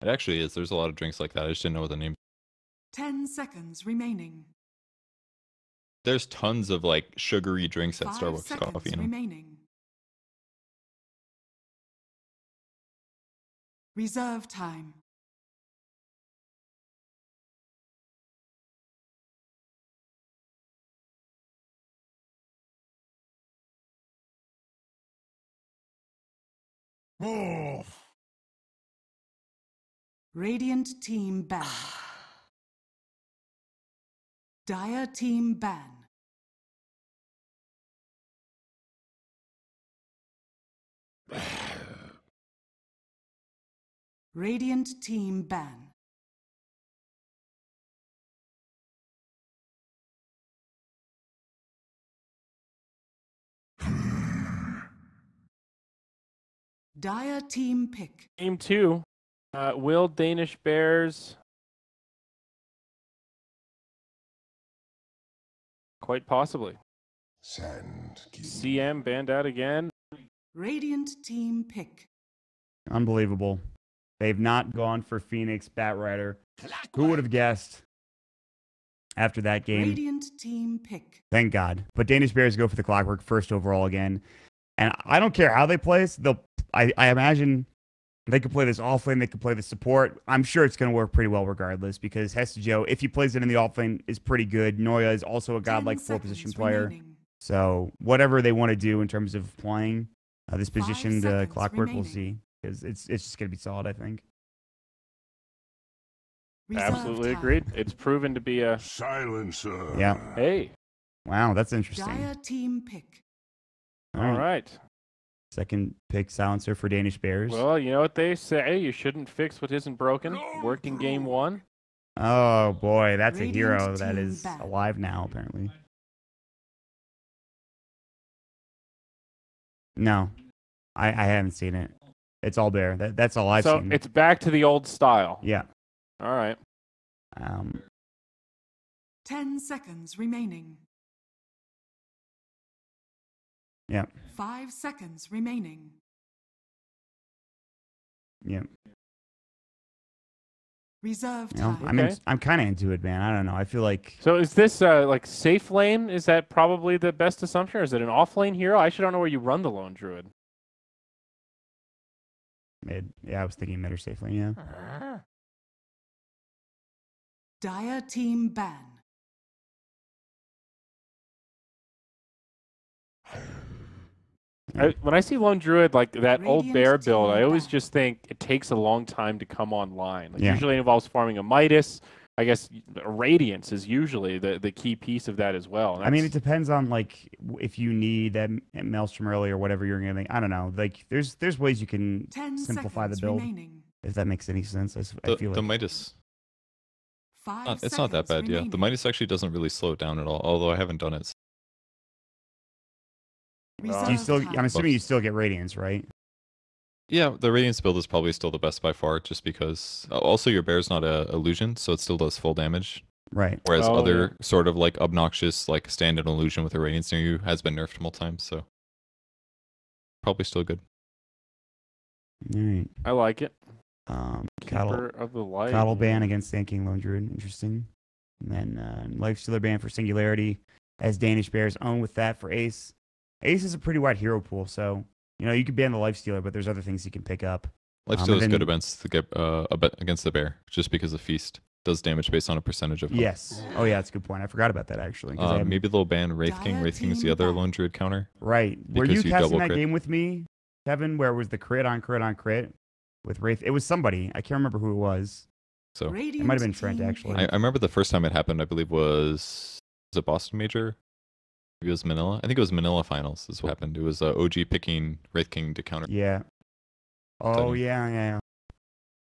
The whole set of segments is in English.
It actually is. There's a lot of drinks like that. I just didn't know what the name. 10 seconds remaining. There's tons of like sugary drinks at 5 Starbucks seconds coffee. remaining. Reserve time. Oh. Radiant team ban. Dire team ban. Radiant team ban. Dire team pick. Game 2. Will Danish Bears... Quite possibly. CM banned out again. Radiant team pick. Unbelievable. They've not gone for Phoenix Batrider. Who would have guessed after that game? Radiant team pick. Thank God. But Danish Bears go for the Clockwork first overall again. And I don't care how they play this. I imagine they could play this offlane. They could play the support. I'm sure it's going to work pretty well regardless because Hestejo, if he plays it in the offlane, is pretty good. Noya is also a godlike 4-position player. Remaining. So whatever they want to do in terms of playing this position, the Clockwork, we'll see. Because it's just going to be solid, I think. Reserve Absolutely time. agreed. It's proven to be a... Silencer. Yeah. Hey. Wow, that's interesting. Dire team pick. All right. Second pick silencer for Danish Bears. Well, you know what they say. You shouldn't fix what isn't broken. Worked in game 1. Oh, boy. That's Radiant a hero that team is back. alive now, apparently. No. I haven't seen it. It's all bear. That's all I've So seen. it's back to the old style. Yeah. All right. 10 seconds remaining. Yeah. 5 seconds remaining. Yeah. Reserve You know, time. I'm kind of into it, man. I don't know. I feel like So is this like safe lane? Is that probably the best assumption? Or is it an off lane hero? I actually don't know where you run the lone druid. mid. Yeah, I was thinking mid or safely. Yeah. Dire team ban. When I see lone druid like that old Radiant bear build, team I always back. just think it takes a long time to come online. Like Yeah. Usually it involves farming a Midas. I guess Radiance is usually the key piece of that as well. And I mean, it that's- depends on like if you need that Maelstrom early or whatever you're gonna. I don't know. Like there's ways you can 10 simplify the seconds build remaining. if that makes any sense. I feel The like Midas. 5 It's not that seconds bad, yeah. The remaining. Midas actually doesn't really slow it down at all, although I haven't done it. do you Reserve still. time. I'm assuming you still get Radiance, right? Yeah, the Radiance build is probably still the best by far, just because... Also, your bear's not a illusion, so it still does full damage. Right. Whereas Oh, other sort of like obnoxious, like stand-in illusion with a Radiance near you has been nerfed multiple times, so... Probably still good. All right. I like it. Cattle Keeper of the light. ban against Sand King Lone Druid. Interesting. And then Lifestealer ban for Singularity, as Danish Bears own with that for Ace. Ace is a pretty wide hero pool, so you could ban the Lifestealer, but there's other things you can pick up. Lifesteal is then- good against the bear, just because the feast does damage based on a percentage of health. Yes. Oh yeah, that's a good point. I forgot about that actually. 'Cause I haven't- Maybe they'll ban Wraith King. Dire Wraith King is the team other back. Lone Druid counter. Right. Were because you you casting double that crit. game with me, Kevin, where it was the crit on crit with Wraith? It was somebody. I can't remember who it was. So It might have been Trent, actually. I remember the first time it happened, I believe was it Boston Major? Maybe it was Manila. I think it was Manila Finals is what happened. It was OG picking Wraith King to counter. Yeah. Oh Exciting. yeah.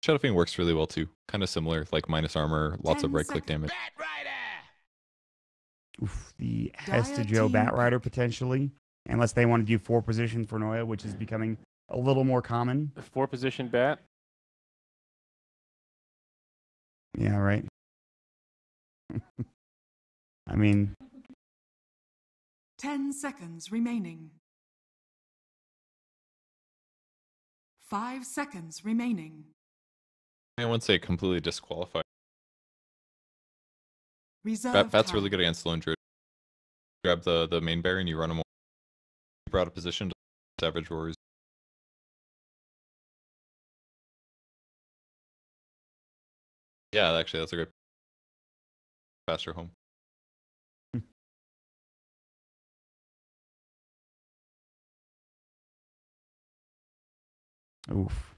Shadow Fiend works really well too. Kind of similar, like minus armor, lots of 10 right click seconds. damage. Oof, the Dire Hestejo team Batrider pick. potentially, unless they want to do 4 position for Noya, which is becoming a little more common. 4-position bat. Yeah, right. I mean, 10 seconds remaining. 5 seconds remaining. I wouldn't say completely disqualified. Reserve Bat's time. really good against Lone Druid. Grab the main bear and you run him. Keep out of position to Savage Warriors. Yeah, actually, that's a great faster home. Oof.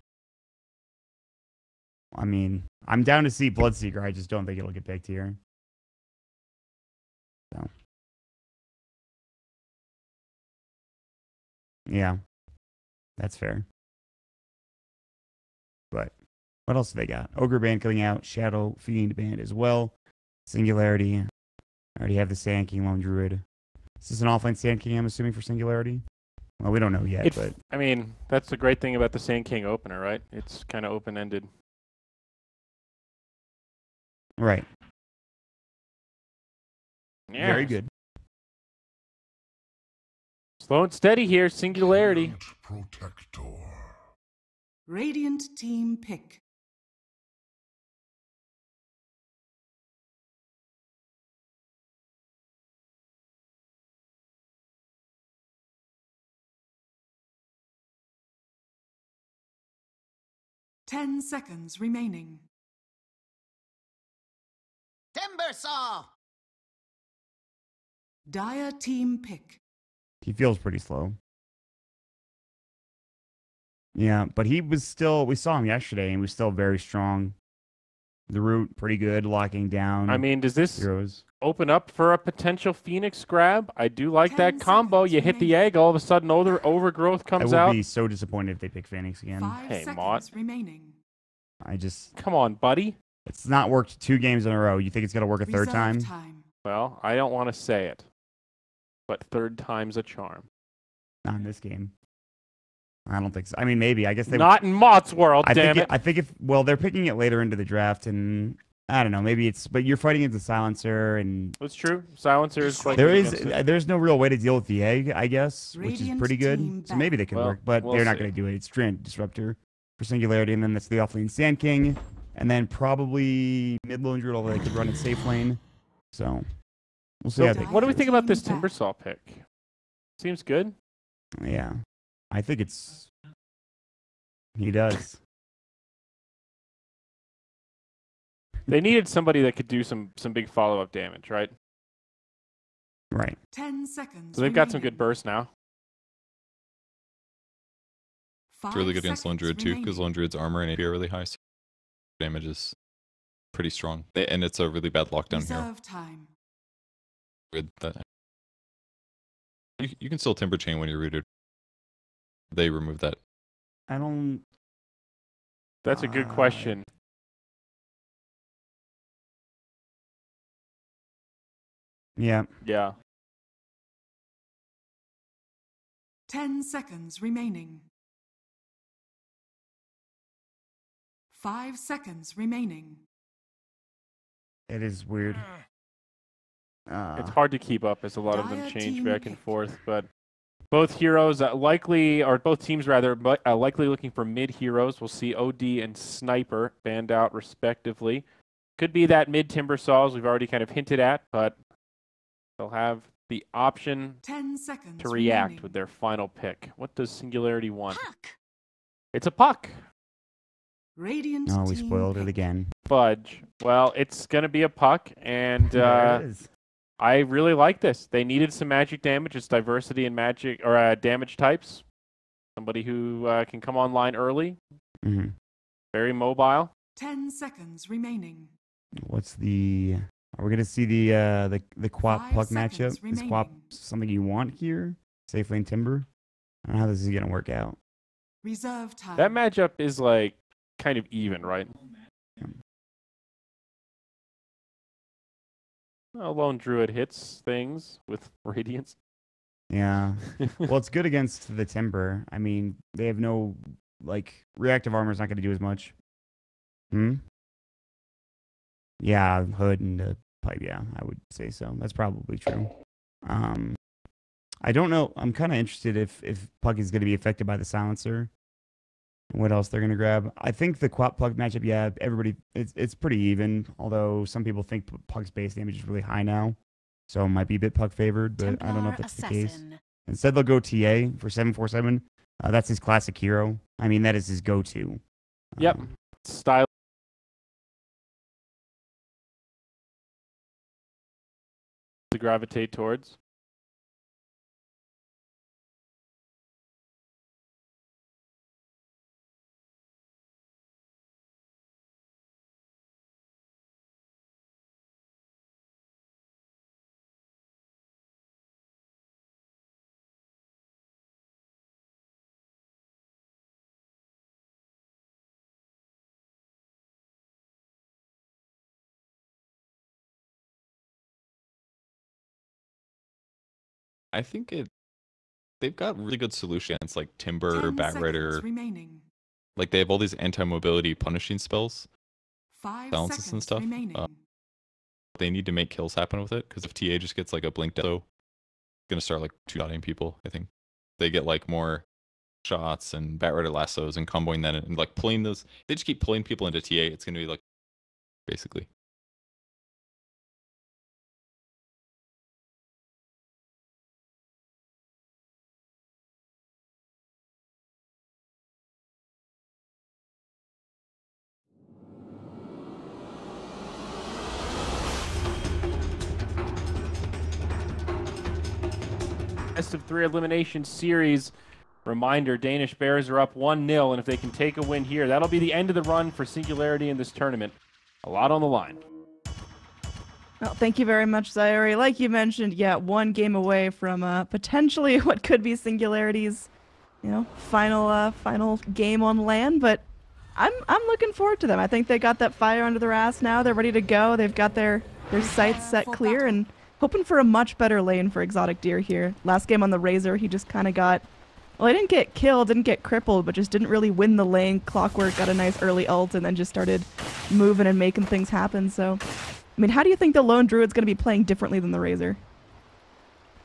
I mean, I'm down to see Bloodseeker. I just don't think it'll get picked here. So. Yeah. That's fair. But what else do they got? Ogre Band coming out. Shadow Fiend Band as well. Singularity. I already have the Sand King Lone Druid. Is this an offline Sand King, I'm assuming, for Singularity? Well, we don't know yet, but... I mean, that's the great thing about the Sand King opener, right? It's kind of open-ended. Right. Yeah. Very good. Slow and steady here, Singularity. Protector. Radiant team pick. Ten seconds remaining. Timber saw. Dire team pick. He feels pretty slow. Yeah, but he was still... We saw him yesterday, and he was still very strong. The root, pretty good, locking down. I mean, does this heroes. open up for a potential Phoenix grab? I do like 10 that combo. seconds You hit the remaining. egg, all of a sudden overgrowth I comes would out. be so disappointed if they pick Phoenix again. 5 Hey, seconds Mott. remaining. I just... Come on, buddy. It's not worked 2 games in a row. You think it's going to work a third Reserve time? Well, I don't want to say it, but third time's a charm. Not in this game. I don't think so. I mean, maybe. I guess they... Not in Mott's world, damn it. I think if... Well, they're picking it later into the draft, and... I don't know. Maybe it's... But you're fighting against a Silencer, and... That's true. Silencer is quite There good is... against it. There's no real way to deal with the egg, I guess, which is Radiant pretty good. team So maybe they could Well, work, but we'll they're not see. going to do it. It's Strand Disruptor for Singularity, and then that's the offlane Sand King, and then probably mid lone druid, although they could run it safe lane. So we'll see So how they... what do we think about this Team back. Timbersaw pick? Seems good. Yeah. I think it's... He does. They needed somebody that could do some big follow-up damage, right? Right. 10 seconds. So they've got some remaining. good bursts now. It's really 5 good against Lone Druid seconds too, because remaining. Lone Druid's armor and AP are really high. So damage is pretty strong. And it's a really bad lockdown hero. Reserve time. With that. You can still Timber Chain when you're rooted. They remove that. I don't... That's a good question. Yeah. Yeah. 10 seconds remaining. 5 seconds remaining. It is weird. It's hard to keep up as a lot of them Dire change team back and pick. forth, but both heroes likely, or both teams rather, likely looking for mid heroes. We'll see OD and Sniper banned out respectively. Could be that mid Timbersaws we've already kind of hinted at, but they'll have the option 10 seconds to react remaining. with their final pick. What does Singularity want? Puck. It's a puck. Radiant Oh, we team spoiled it pick. again. Fudge. Well, it's going to be a puck, and There it is. I really like this. They needed some magic damage. It's diversity in magic or damage types. Somebody who can come online early. Mhm. Very mobile. 10 seconds remaining. What's the... Are we going to see the Quap 5 Puck seconds matchup? Is Quap remaining. something you want here? Safe lane Timber? I don't know how this is going to work out. Reserve time. That matchup is like kind of even, right? Well, Lone Druid hits things with Radiance. Yeah. Well, it's good against the Timber. I mean, they have no... Like, reactive armor is not going to do as much. Yeah, Hood and the Pipe, yeah, I would say so. That's probably true. I don't know. I'm kind of interested if Puck is going to be affected by the Silencer. What else they're gonna grab? I think the Pug matchup, yeah, everybody, it's pretty even. Although some people think Pug's base damage is really high now, so it might be a bit Pug favored, but I don't know if that's the case. Instead, they'll go TA for 747. That's his classic hero. I mean, that is his go-to. Yep. Style to gravitate towards. I think they've got really good solutions like Timber, 10 Batrider. seconds remaining. Like they have all these anti-mobility punishing spells, 5 balances and seconds stuff. remaining. They need to make kills happen with it because if TA just gets like a blink so it's gonna start like two-dotting people. I think they get like more shots and Batrider lassos and comboing that and like pulling those. They just keep pulling people into TA. It's gonna be like basically. Best of 3 elimination series. Reminder, Danish Bears are up 1-0, and if they can take a win here, that'll be the end of the run for Singularity in this tournament. A lot on the line. Well, thank you very much, Zaire. Like you mentioned, yeah, 1 game away from potentially what could be Singularity's, final game on LAN, but I'm looking forward to them. I think they got that fire under their ass now. They're ready to go. They've got their sights set clear and hoping for a much better lane for Exotic Deer here. Last game on the Razor, he just kind of got, well, he didn't get killed, didn't get crippled, but just didn't really win the lane. Clockwork got a nice early ult and then just started moving and making things happen. So, I mean, how do you think the Lone Druid's going to be playing differently than the Razor?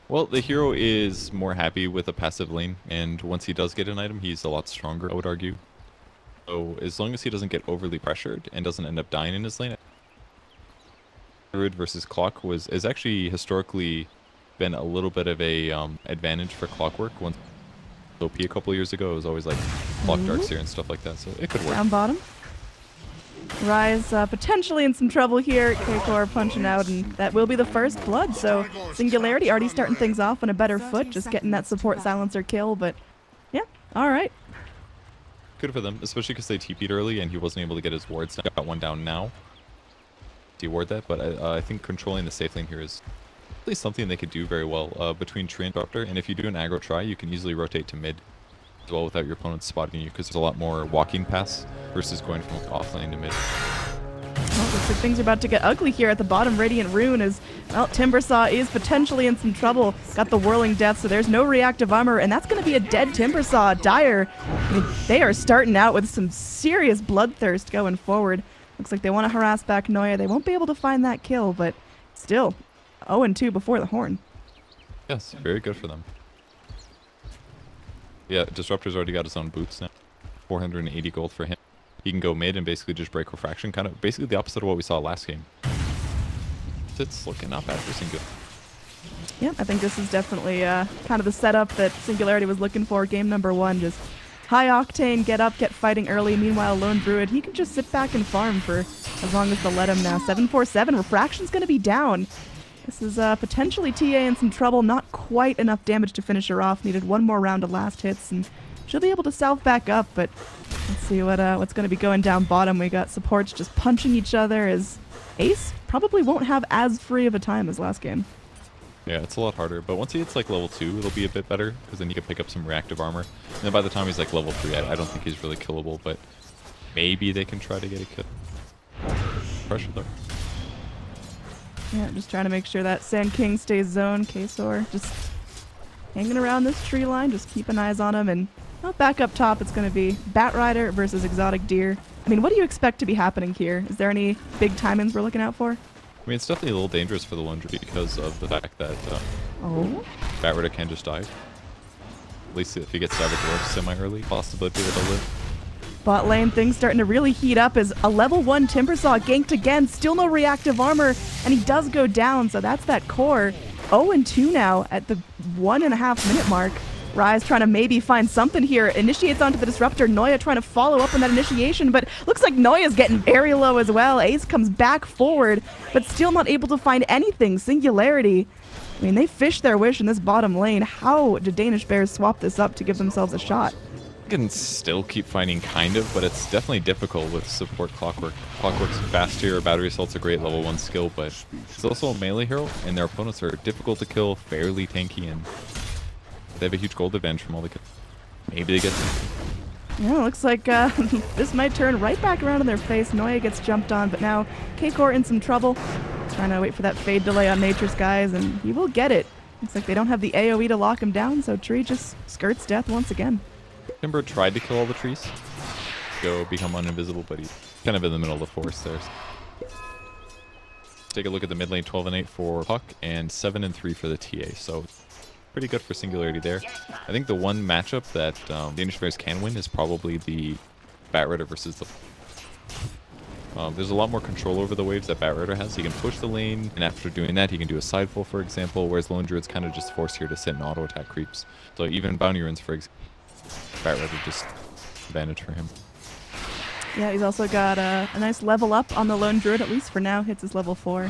Well, the hero is more happy with a passive lane, and once he does get an item, he's a lot stronger, I would argue. So as long as he doesn't get overly pressured and doesn't end up dying in his lane, Druid versus Clock is actually historically been a little bit of a advantage for Clockwork. Once OP a couple years ago, it was always like Clock Darkseer and stuff like that, so it could work. Down bottom. Rise potentially in some trouble here. K-Core punching out, and that will be the first blood. So Singularity already starting things off on a better foot, just getting that support silencer kill. But yeah, all right. Good for them, especially because they TP'd early and he wasn't able to get his wards down. Got one down now. Deward that, but I think controlling the safe lane here is at least something they could do very well between Tree and Doctor. And if you do an aggro try, you can easily rotate to mid as well without your opponent spotting you, because there's a lot more walking paths versus going from off lane to mid. Well, looks like things are about to get ugly here at the bottom. Radiant Rune is, well, Timbersaw is potentially in some trouble. Got the Whirling Death, so there's no reactive armor, and that's going to be a dead Timbersaw. Dire, I mean, they are starting out with some serious bloodthirst going forward. Looks like they want to harass back Noya. They won't be able to find that kill, but still 0-2 before the horn. Yes, very good for them. Yeah, Disruptor's already got his own boots now. 480 gold for him. He can go mid and basically just break refraction, kind of basically the opposite of what we saw last game. It's looking not bad for Singularity. Yeah, I think this is definitely kind of the setup that Singularity was looking for. Game number 1, just high octane, get up, get fighting early. Meanwhile, Lone Druid, he can just sit back and farm for as long as they'll let him now. 747, refraction's going to be down. This is potentially TA in some trouble. Not quite enough damage to finish her off. Needed one more round of last hits, and she'll be able to south back up. But let's see what's going to be going down bottom. We got supports just punching each other as Ace probably won't have as free of a time as last game. Yeah, it's a lot harder, but once he hits like level 2, it'll be a bit better, because then you can pick up some reactive armor. And then by the time he's like level 3, I don't think he's really killable, but maybe they can try to get a kill. Pressure there. Yeah, just trying to make sure that Sand King stays zoned. Kesor just hanging around this tree line, just keeping eyes on him. And well, back up top, it's going to be Batrider versus Exotic Deer. I mean, what do you expect to be happening here? Is there any big timings we're looking out for? I mean, it's definitely a little dangerous for the Lone Druid because of the fact that Batrider can just die. At least if he gets Savage Dwarf semi-early, possibility that he'll live. Bot lane, things starting to really heat up as a level 1 Timbersaw ganked again. Still no reactive armor, and he does go down, so that's that core. 0-2 now at the 1.5 minute mark. Rise trying to maybe find something here. Initiates onto the Disruptor. Noya trying to follow up on that initiation, but looks like Noya's getting very low as well. Ace comes back forward, but still not able to find anything. Singularity. I mean, they fished their wish in this bottom lane. How did Danish Bears swap this up to give themselves a shot? You can still keep fighting, kind of, but it's definitely difficult with support Clockwork. Clockwork's fast here. Battery Assault's a great level 1 skill, but it's also a melee hero, and their opponents are difficult to kill, fairly tanky, and they have a huge gold advantage from all the kills. Maybe they get some. Yeah, looks like this might turn right back around in their face. Noya gets jumped on, but now K-Core in some trouble. Trying to wait for that fade delay on Nature's Guys, and he will get it. Looks like they don't have the AoE to lock him down, so Tree just skirts death once again. Timber tried to kill all the trees, go become uninvisible, but he's kind of in the middle of the forest there. Take a look at the mid lane, 12-8 for Puck, and 7-3 for the TA, so pretty good for Singularity there. I think the one matchup that Danish Bears can win is probably the Batrider versus the... there's a lot more control over the waves that Batrider has. He can push the lane, and after doing that, he can do a side full, for example, whereas Lone Druid's kind of just forced here to sit and auto-attack creeps. So even Bounty Runes, for example, Batrider just advantage for him. Yeah, he's also got a nice level up on the Lone Druid, at least for now. Hits his level 4.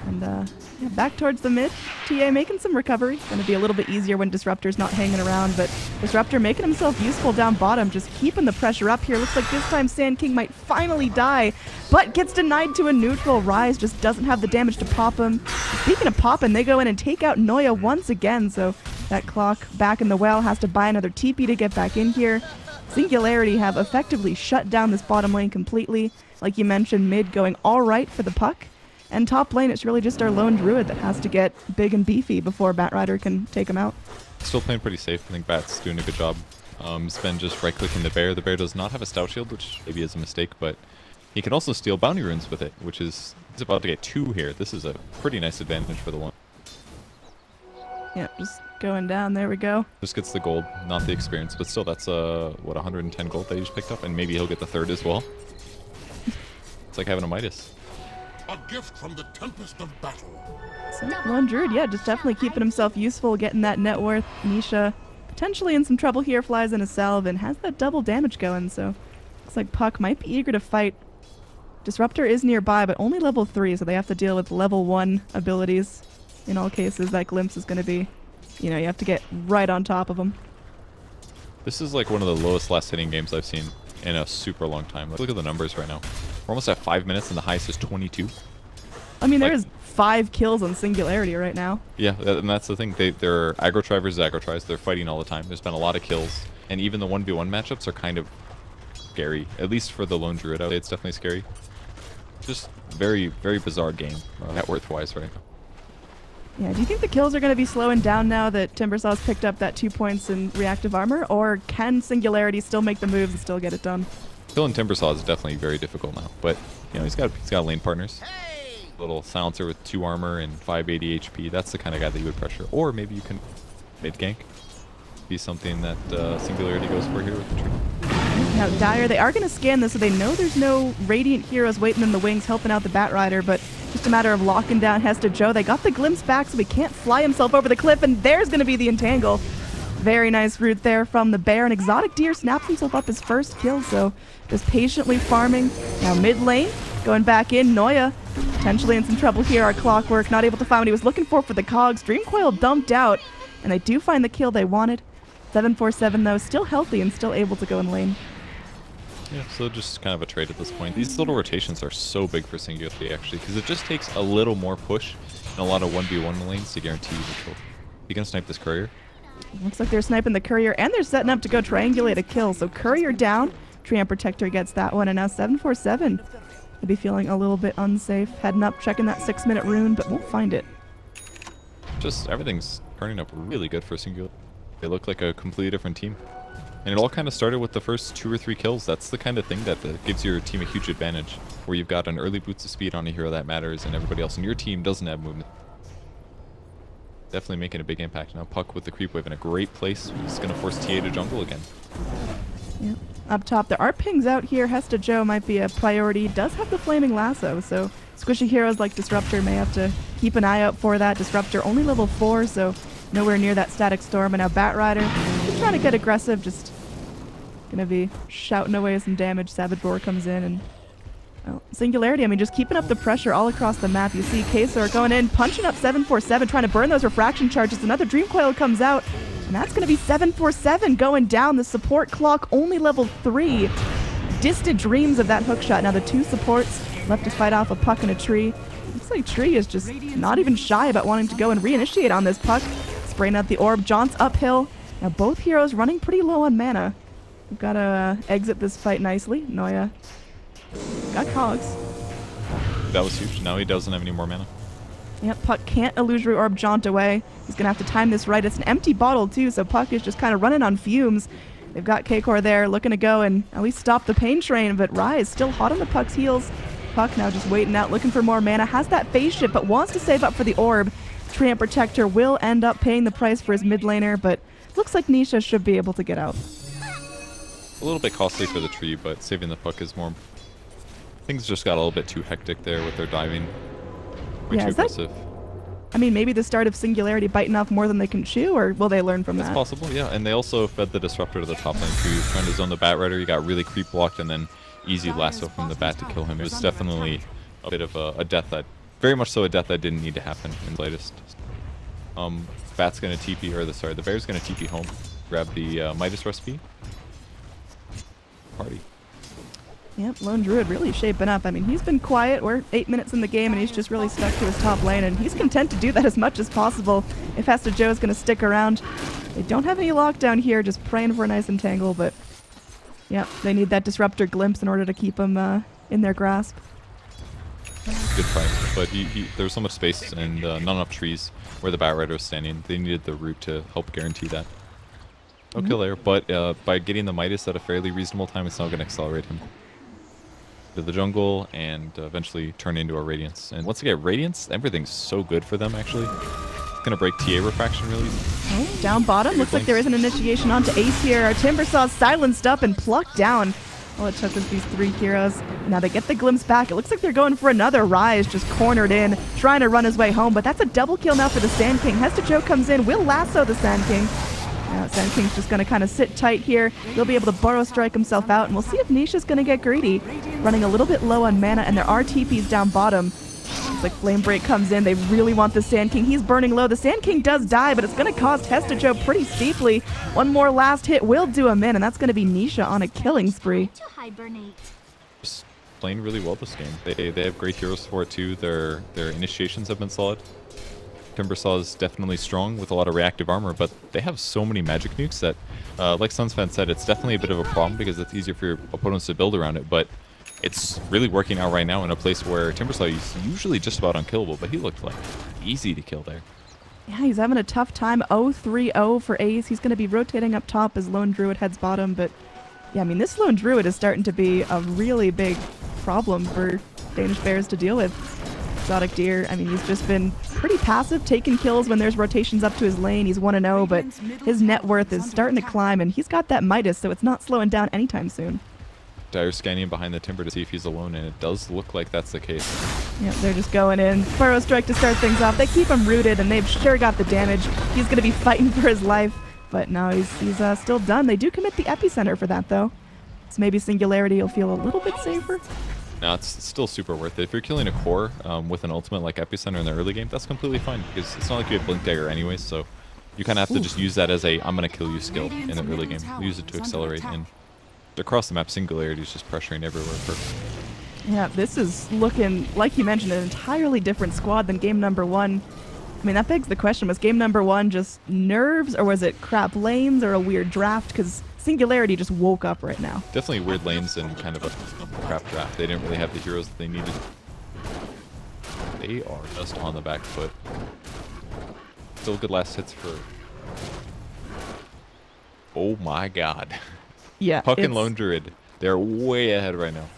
And yeah, back towards the mid. TA making some recovery. Going to be a little bit easier when Disruptor's not hanging around, but Disruptor making himself useful down bottom, just keeping the pressure up here. Looks like this time Sand King might finally die, but gets denied to a neutral. Rise just doesn't have the damage to pop him. Speaking of popping, they go in and take out Noya once again, so that clock back in the well has to buy another TP to get back in here. Singularity have effectively shut down this bottom lane completely. Like you mentioned, mid going all right for the Puck. And top lane, it's really just our Lone Druid that has to get big and beefy before Batrider can take him out. Still playing pretty safe. I think Bat's doing a good job. He's been just right-clicking the bear. The bear does not have a Stout Shield, which maybe is a mistake, but he can also steal Bounty Runes with it, which is... He's about to get 2 here. This is a pretty nice advantage for the one. Yep, just going down. There we go. Just gets the gold, not the experience, but still, that's, what, 110 gold that he just picked up, and maybe he'll get the 3rd as well. It's like having a Midas. A gift from the tempest of battle. So, Lone Druid, yeah, just definitely keeping himself useful, getting that net worth. Nisha potentially in some trouble here, flies in a salve, and has that double damage going, so looks like Puck might be eager to fight. Disruptor is nearby, but only level 3, so they have to deal with level 1 abilities. In all cases, that glimpse is going to be, you know, you have to get right on top of them. This is like one of the lowest last hitting games I've seen in a super long time. Look at the numbers right now. We're almost at 5 minutes, and the highest is 22. I mean, there's 5 kills on Singularity right now. Yeah, and that's the thing. They're aggro try versus aggro tries. They're fighting all the time. There's been a lot of kills, and even the 1v1 matchups are kind of scary. At least for the Lone Druid, I would say it's definitely scary. Just very, very bizarre game, net worth-wise right now. Yeah, do you think the kills are going to be slowing down now that Timbersaw's picked up that 2 points in reactive armor, or can Singularity still make the moves and still get it done? Killing Timbersaw is definitely very difficult now, but you know he's got lane partners. Little silencer with 2 armor and 580 HP. That's the kind of guy that you would pressure. Or maybe you can mid gank. Be something that Singularity goes for here with the tree. Now Dire, they are going to scan this, so they know there's no Radiant heroes waiting in the wings helping out the Batrider, but just a matter of locking down Hesta Joe. They got the glimpse back, so he can't fly himself over the cliff, and there's going to be the entangle. Very nice route there from the bear, and Exotic Deer snaps himself up his first kill, so just patiently farming. Now mid lane, going back in, Noya potentially in some trouble here. Our Clockwork not able to find what he was looking for the cogs. Dreamcoil dumped out, and they do find the kill they wanted. 747 though, still healthy and still able to go in lane. Yeah, so just kind of a trade at this point. These little rotations are so big for Singularity actually, because it just takes a little more push in a lot of 1v1 lanes to guarantee you the kill. You can snipe this courier. Looks like they're sniping the courier, and they're setting up to go triangulate a kill. So courier down, Treant Protector gets that one, and now 747 will be feeling a little bit unsafe. Heading up, checking that 6-minute rune, but won't find it. Just everything's turning up really good for Singularity. They look like a completely different team. And it all kind of started with the first 2 or 3 kills. That's the kind of thing that gives your team a huge advantage, where you've got an early boost of speed on a hero that matters, and everybody else in your team doesn't have movement. Definitely making a big impact. Now Puck with the creep wave in a great place. He's going to force TA to jungle again. Yep. Up top, there are pings out here. Hesta Joe might be a priority. Does have the Flaming Lasso, so squishy heroes like Disruptor may have to keep an eye out for that. Disruptor only level 4, so nowhere near that Static Storm. And now Bat Rider just trying to get aggressive, just gonna be shouting away some damage. Savage Roar comes in, and well, Singularity, I mean, just keeping up the pressure all across the map. You see Kaysor going in, punching up 747, trying to burn those refraction charges. Another Dream Coil comes out, and that's going to be 747 going down. The support clock only level 3. Distant dreams of that hookshot. Now the 2 supports left to fight off a puck and a tree. Looks like Tree is just not even shy about wanting to go and reinitiate on this puck. Spraying out the orb. Jaunt's uphill. Now both heroes running pretty low on mana. We've got to exit this fight nicely. Noya got cogs. That was huge. Now he doesn't have any more mana. Yep, Puck can't Illusory Orb Jaunt away. He's going to have to time this right. It's an empty bottle, too, so Puck is just kind of running on fumes. They've got K-Core there looking to go and at least stop the pain train, but Rai still hot on the Puck's heels. Puck now just waiting out, looking for more mana. Has that phase shift, but wants to save up for the orb. Treant Protector will end up paying the price for his mid laner, but looks like Nisha should be able to get out. A little bit costly for the tree, but saving the puck is more... Things just got a little bit too hectic there with their diving. Way too aggressive. I mean, maybe the start of Singularity biting off more than they can chew, or will they learn from that? It's possible, yeah. And they also fed the Disruptor to the top lane too. Trying to zone the Bat Rider, he got really creep blocked, and then easy lasso from the Bat to kill him. It was definitely a bit of a death that, very much so a death that didn't need to happen in the latest. Bat's gonna TP, or the Bear's gonna TP home, grab the Midas recipe. Party. Yep, Lone Druid really shaping up. I mean, he's been quiet. We're 8 minutes in the game, and he's just really stuck to his top lane, and he's content to do that as much as possible if Hesta Joe's going to stick around. They don't have any lockdown here, just praying for a nice entangle, but yep, they need that Disruptor glimpse in order to keep him in their grasp. Good fight, but there was so much space and not enough trees where the Bat Rider was standing. They needed the root to help guarantee that. No kill there, but by getting the Midas at a fairly reasonable time, it's now going to accelerate him to the jungle and eventually turn into a Radiance. And once they get Radiance, everything's so good for them, actually. It's going to break TA refraction really easy. Oh, down bottom. Looks like there is an initiation onto Ace here. Our Timbersaw's silenced up and plucked down. All it took was these 3 heroes. Now they get the glimpse back. It looks like they're going for another Rise, just cornered in, trying to run his way home. But that's a double kill now for the Sand King. Hesta Joe comes in, will lasso the Sand King. Sand King's just going to kind of sit tight here. He'll be able to Burrow Strike himself out, and we'll see if Nisha's going to get greedy. Running a little bit low on mana, and there are TPs down bottom. Looks like Flame Break comes in. They really want the Sand King. He's burning low. The Sand King does die, but it's going to cost Hesta Joe pretty steeply. One more last hit will do him in, and that's going to be Nisha on a killing spree. Just playing really well this game. They have great heroes for it too. Their initiations have been solid. Timbersaw is definitely strong with a lot of reactive armor, but they have so many magic nukes that, like Sunsfan said, it's definitely a bit of a problem because it's easier for your opponents to build around it, but it's really working out right now in a place where Timbersaw is usually just about unkillable, but he looked like easy to kill there. Yeah, he's having a tough time. 0-3-0 for Ace. He's going to be rotating up top as Lone Druid heads bottom, but yeah, I mean, this Lone Druid is starting to be a really big problem for Danish Bears to deal with. Exotic Deer, I mean, he's just been pretty passive, taking kills when there's rotations up to his lane. He's 1-0, but his net worth is starting to climb, and he's got that Midas, so it's not slowing down anytime soon. Dire scanning behind the timber to see if he's alone, and it does look like that's the case. Yep, they're just going in. Burrow Strike to start things off. They keep him rooted, and they've sure got the damage. He's going to be fighting for his life, but no, he's still done. They do commit the epicenter for that, though. So maybe Singularity will feel a little bit safer. No, it's still super worth it. If you're killing a core with an ultimate like Epicenter in the early game, that's completely fine because it's not like you have Blink Dagger anyway, so you kind of have to just use that as a I'm going to kill you skill in the early game. Use it to accelerate, and across the map, Singularity is just pressuring everywhere. Yeah, this is looking, like you mentioned, an entirely different squad than game number 1. I mean, that begs the question, was game number 1 just nerves, or was it crap lanes, or a weird draft? Because Singularity just woke up right now. Definitely weird lanes and kind of a crap draft. They didn't really have the heroes that they needed. They are just on the back foot. Still good last hits for... Oh my god. Yeah, Puck and Lone Druid. They're way ahead right now.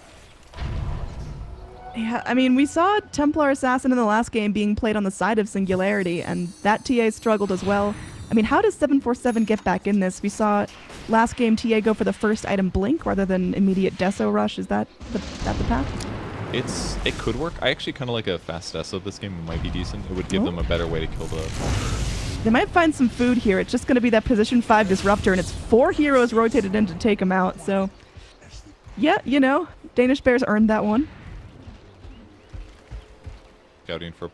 Yeah, I mean, we saw Templar Assassin in the last game being played on the side of Singularity, and that TA struggled as well. I mean, how does 747 get back in this? We saw last game TA go for the first item Blink rather than immediate Deso Rush. Is that the path? It could work. I actually kind of like a fast Deso this game. It might be decent. It would give them a better way to kill the... They might find some food here. It's just going to be that position 5 Disruptor, and it's 4 heroes rotated in to take him out. So, yeah, you know, Danish Bears earned that one. Scouting for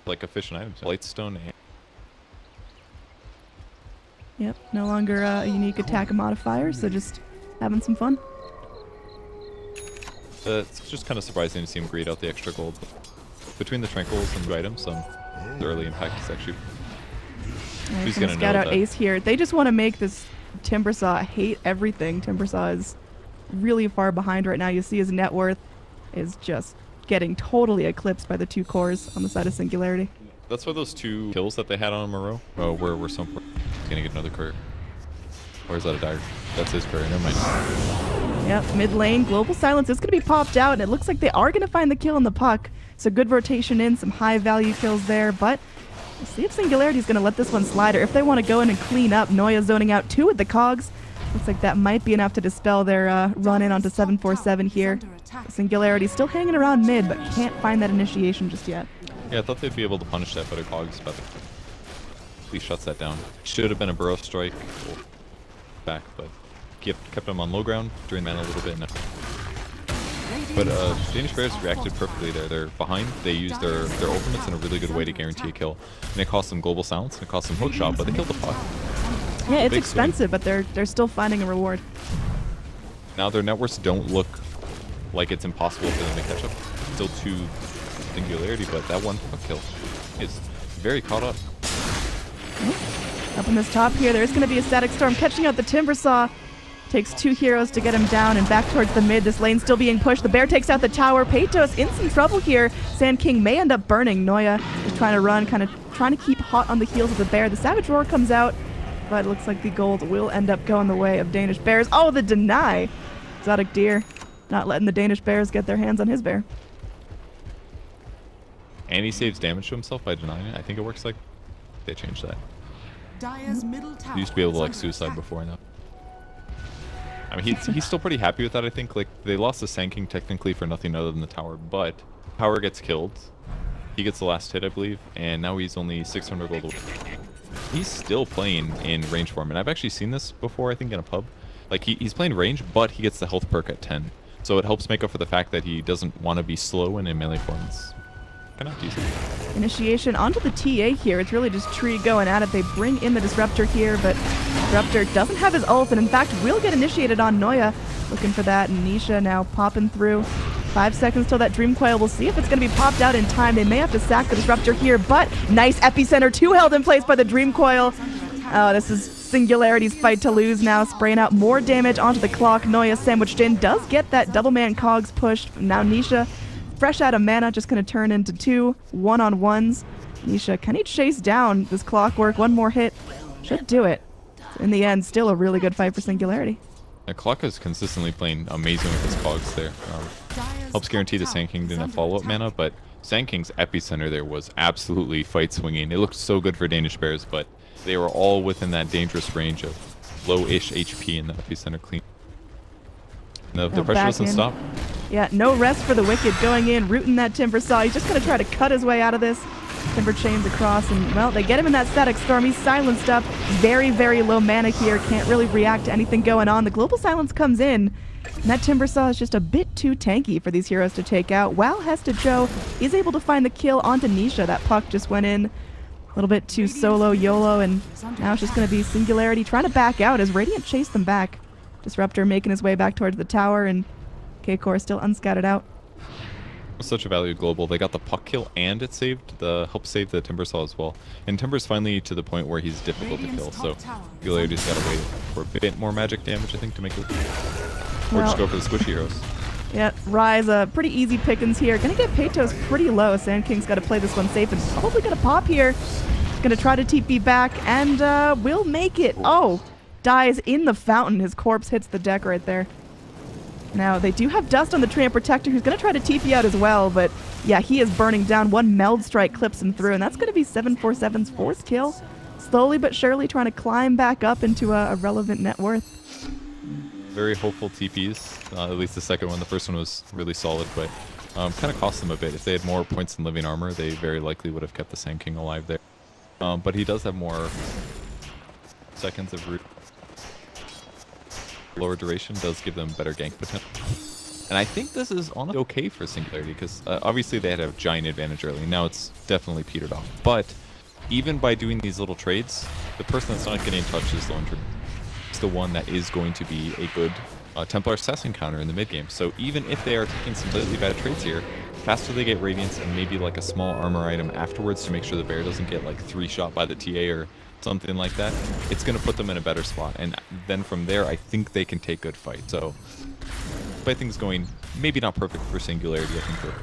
like efficient items. Lightstone. Yep, no longer a unique attack modifier, so just having some fun. It's just kind of surprising to see him greed out the extra gold. Between the Tranquils and items, the early impact is actually... He's going to scout out Ace here. They just want to make this Timbersaw hate everything. Timbersaw is really far behind right now. You see his net worth is just getting totally eclipsed by the 2 cores on the side of Singularity. That's why those 2 kills that they had on him in a row were some... He's going to get another courier. Or is that a dagger? That's his courier. Never mind. Yep, mid lane, Global Silence is going to be popped out, and it looks like they are going to find the kill in the puck. So good rotation in, some high value kills there, but we'll see if Singularity is going to let this one slide, or if they want to go in and clean up. Noya zoning out 2 with the cogs. Looks like that might be enough to dispel their run in onto 747 here. Singularity still hanging around mid, but can't find that initiation just yet. Yeah, I thought they'd be able to punish that better cogs, but at least shuts that down. Should have been a burrow strike back, but kept him on low ground, drained mana a little bit. But Danish Bears reacted perfectly there. They're behind. They used their ultimates in a really good way to guarantee a kill. And it cost them Global Silence, and it cost them Hook Shot, but they killed the puck. Yeah, it's expensive, but they're still finding a reward. Now their networks don't look like it's impossible for them to catch up. Still 2 Singularity, but that 1 puck kill is very caught up. Up in this top here, there's going to be a Static Storm catching out the Timbersaw. Takes 2 heroes to get him down and back towards the mid. This lane still being pushed. The bear takes out the tower. Peytos in some trouble here. Sand King may end up burning. Noya is trying to run, kind of trying to keep hot on the heels of the bear. The Savage Roar comes out, but it looks like the gold will end up going the way of Danish Bears. Oh, the deny! Exotic Deer not letting the Danish Bears get their hands on his bear. And he saves damage to himself by denying it. I think it works like they changed that. He used to be able to like suicide before now. I mean, he's still pretty happy with that, I think. Like, they lost the Sand King technically for nothing other than the tower, but tower gets killed. He gets the last hit, I believe, and now he's only 600 gold away. He's still playing in range form, and I've actually seen this before, I think, in a pub. Like, he's playing range, but he gets the health perk at 10. So it helps make up for the fact that he doesn't want to be slow and in melee forms. Kind of decent. Initiation onto the TA here. It's really just Tree going at it. They bring in the Disruptor here, but Disruptor doesn't have his ult, and in fact will get initiated on Noya. Looking for that. Nisha now popping through. 5 seconds till that Dream Coil. We'll see if it's going to be popped out in time. They may have to sack the Disruptor here, but nice Epicenter. 2 held in place by the Dream Coil. Oh, this is Singularity's fight to lose now. Spraying out more damage onto the clock. Noya sandwiched in. Does get that double man cogs pushed. Now Nisha, fresh out of mana, just going to turn into 2 one-on-ones. Nisha, can he chase down this Clockwork? 1 more hit should do it. In the end, still a really good fight for Singularity. Clock is consistently playing amazing with his cogs there. Helps guarantee the Sand King didn't have follow-up mana, but Sand King's Epicenter there was absolutely fight swinging. It looked so good for Danish Bears, but they were all within that dangerous range of low-ish HP in the Epicenter clean. No, the pressure doesn't stop. Yeah, no rest for the Wicked. Going in, rooting that Timbersaw. He's just going to try to cut his way out of this. Timber chains across, and, well, they get him in that Static Storm. He's silenced up. Very, very low mana here. Can't really react to anything going on. The Global Silence comes in, and that Timbersaw is just a bit too tanky for these heroes to take out. While Hesta Joe is able to find the kill onto Nisha. That puck just went in a little bit too solo YOLO, and now it's just going to be Singularity trying to back out as Radiant chase them back. Disruptor making his way back towards the tower, and K-Core still unscattered out. Such a valued global. They got the puck kill and it helped save the Timbersaw as well. And Timber's finally to the point where he's difficult to kill, so Singularity's got to wait for a bit more magic damage, I think, to make it. Or just go for the squishy heroes. Yeah, Rise, pretty easy pickings here. Gonna get Peytos pretty low. Sand King's got to play this one safe and probably gonna pop here. Gonna try to TP back and will make it. Oh, dies in the fountain. His corpse hits the deck right there. Now, they do have Dust on the Treant Protector, who's going to try to TP out as well, but yeah, he is burning down. One meld strike clips him through, and that's going to be 747's fourth kill. Slowly but surely trying to climb back up into a relevant net worth. Very hopeful TPs, at least the second one. The first one was really solid, but kind of cost them a bit. If they had more points in living armor, they very likely would have kept the Sand King alive there. But he does have more seconds of root. Lower duration does give them better gank potential. And I think this is honestly okay for Singularity, because obviously they had a giant advantage early. Now it's definitely petered off. But even by doing these little trades, the person that's not getting touched is Lone Druid. It's the one that is going to be a good Templar Assassin counter in the mid game. So even if they are taking some slightly bad trades here, faster they get Radiance and maybe like a small armor item afterwards to make sure the bear doesn't get like 3-shot by the TA or something like that, it's going to put them in a better spot. And then from there, I think they can take good fight. So but things going maybe not perfect for Singularity, I think.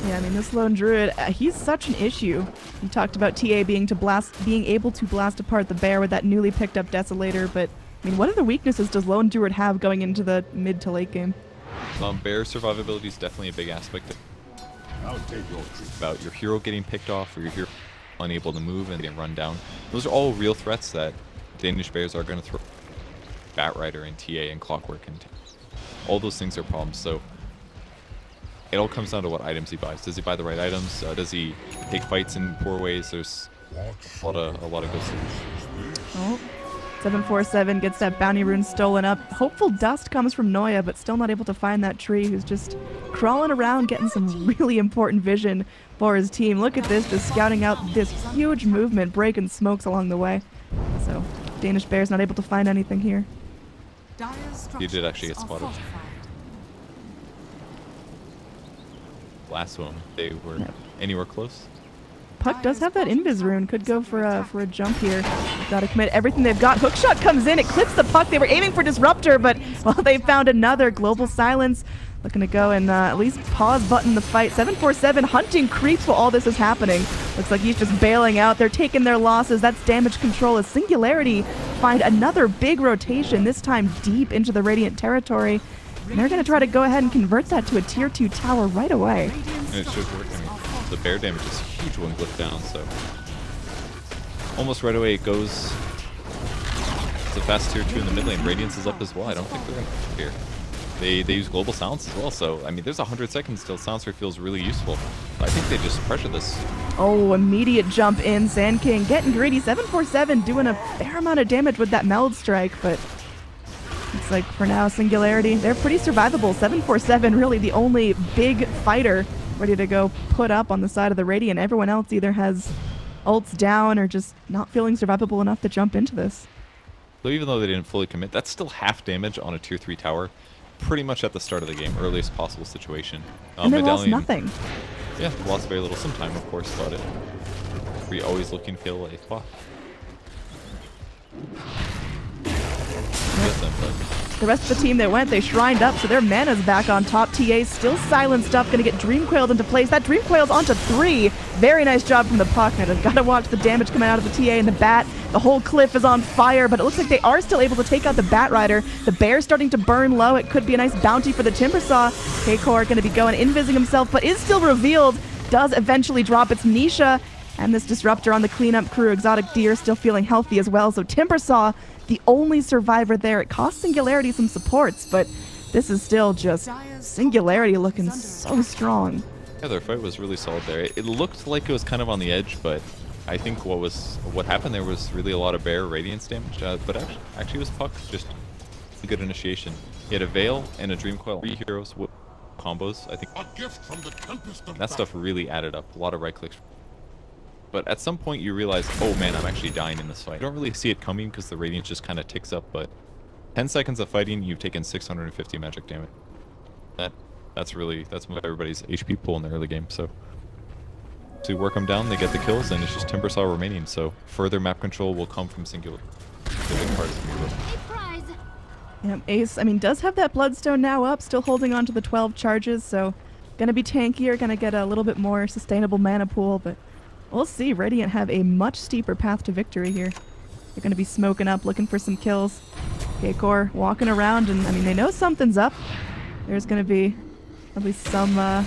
Yeah, I mean, this Lone Druid, he's such an issue. You talked about TA being able to blast apart the bear with that newly picked up Desolator, but I mean, what other weaknesses does Lone Druid have going into the mid to late game? Bear survivability is definitely a big aspect about your hero getting picked off or your hero unable to move and getting run down. Those are all real threats that Danish bears are going to throw. Batrider and TA and Clockwork and all those things are problems. So it all comes down to what items he buys. Does he buy the right items? Does he take fights in poor ways? There's a lot of good solutions. Oh, 747 gets that bounty rune stolen up. Hopeful dust comes from Noya, but still not able to find that tree, who's just crawling around getting some really important vision for his team. Look at this, just scouting out this huge movement, breaking smokes along the way. So Danish bear's not able to find anything here. He did actually get spotted. Last one, they were anywhere close. Puck does have that invis rune. Could go for a jump here. Got to commit everything they've got. Hookshot comes in. It clips the puck. They were aiming for Disruptor, but well, they found another Global Silence. Looking to go and at least pause button the fight. 747 hunting creeps while all this is happening. Looks like he's just bailing out. They're taking their losses. That's damage control as Singularity find another big rotation, this time deep into the Radiant territory. And they're going to try to go ahead and convert that to a tier 2 tower right away. And it should work. I mean, the bear damage is huge when glyphed down, so almost right away it goes. It's a fast tier 2 in the mid lane. Radiance is up as well. I don't think they're going to here. They use Global Silence as well, so I mean, there's 100 seconds till Silencer feels really useful. I think they just pressure this. Oh, immediate jump in. Sand King getting greedy. 747 doing a fair amount of damage with that meld strike, but it's like for now, Singularity, they're pretty survivable. 747 really the only big fighter ready to go put up on the side of the Radiant. Everyone else either has ults down or just not feeling survivable enough to jump into this. So even though they didn't fully commit, that's still half damage on a tier 3 tower. Pretty much at the start of the game, earliest possible situation. And they lost nothing. Yeah, lost very little. Some time, of course, but we're always looking to kill a buff. The rest of the team that went, they shrined up, so their mana's back on top. TA still silenced up, gonna get Dreamcoiled into place. That Dreamcoil's onto 3. Very nice job from the puck. Now they've gotta watch the damage coming out of the TA and the bat. The whole cliff is on fire, but it looks like they are still able to take out the Batrider. The bear's starting to burn low. It could be a nice bounty for the Timbersaw. K-Core gonna be going, invising himself, but is still revealed. Does eventually drop its Nisha. And this Disruptor on the cleanup crew. Exotic Deer still feeling healthy as well. So Timbersaw, the only survivor there. It cost Singularity some supports, but this is still just Singularity looking so strong. Yeah, their fight was really solid there. It looked like it was kind of on the edge, but I think what happened there was really a lot of bear Radiance damage. But actually it was Puck, just a good initiation. He had a Veil and a Dreamcoil. 3 heroes with combos, I think. A gift from the tempest of That stuff really added up. A lot of right clicks. But at some point you realize, oh man, I'm actually dying in this fight. You don't really see it coming because the Radiance just kind of ticks up, but 10 seconds of fighting, you've taken 650 magic damage. That's everybody's HP pool in the early game, so to work them down, they get the kills, and it's just Timbersaw remaining, so further map control will come from Singular. The big part is going to be yeah, Ace, I mean, does have that Bloodstone now up, still holding on to the 12 charges, so gonna be tankier, gonna get a little bit more sustainable mana pool, but we'll see. Radiant have a much steeper path to victory here. They're going to be smoking up, looking for some kills. K-Core walking around, and I mean, they know something's up. There's going to be at least some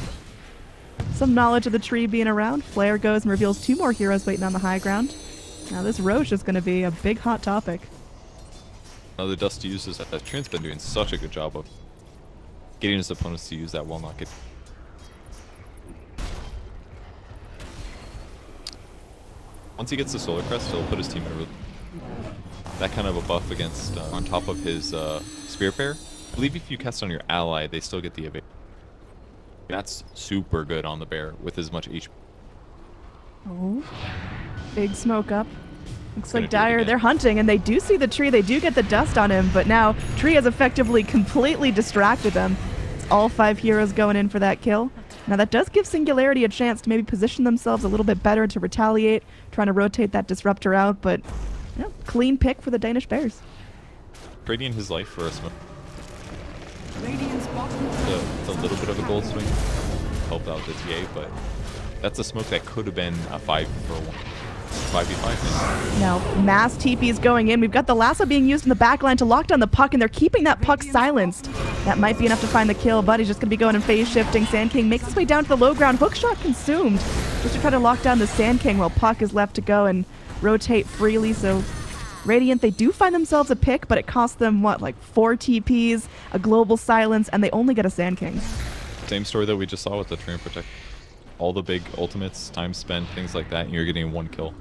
some knowledge of the tree being around. Flare goes and reveals 2 more heroes waiting on the high ground. Now this Roche is going to be a big hot topic. The Dust uses that. Trent's been doing such a good job of getting his opponents to use that wall knock. Once he gets the Solar Crest, he'll put his team at that kind of a buff against on top of his Spirit Bear. I believe if you cast on your ally, they still get the evade. That's super good on the bear with as much HP. Oh, big smoke up. Looks like Dire, they're hunting, and they do see the tree. They do get the dust on him, but now tree has effectively completely distracted them. It's all 5 heroes going in for that kill. Now that does give Singularity a chance to maybe position themselves a little bit better to retaliate, trying to rotate that Disruptor out, but you know, clean pick for the Danish Bears. Trading his life for a smoke. Radiant's bottom It's a little bit of a gold swing. Helped out the TA, but that's a smoke that could have been a 5v5. Now, mass TPs going in. We've got the lasso being used in the backline to lock down the puck, and they're keeping that puck silenced. That might be enough to find the kill, but he's just going to be going in phase shifting. Sand King makes his way down to the low ground. Hookshot consumed just to try to lock down the Sand King while puck is left to go and rotate freely. So Radiant, they do find themselves a pick, but it costs them, what, like 4 TPs, a global silence, and they only get a Sand King. Same story that we just saw with the Treant Protect. All the big ultimates, time spent, things like that, and you're getting 1 kill.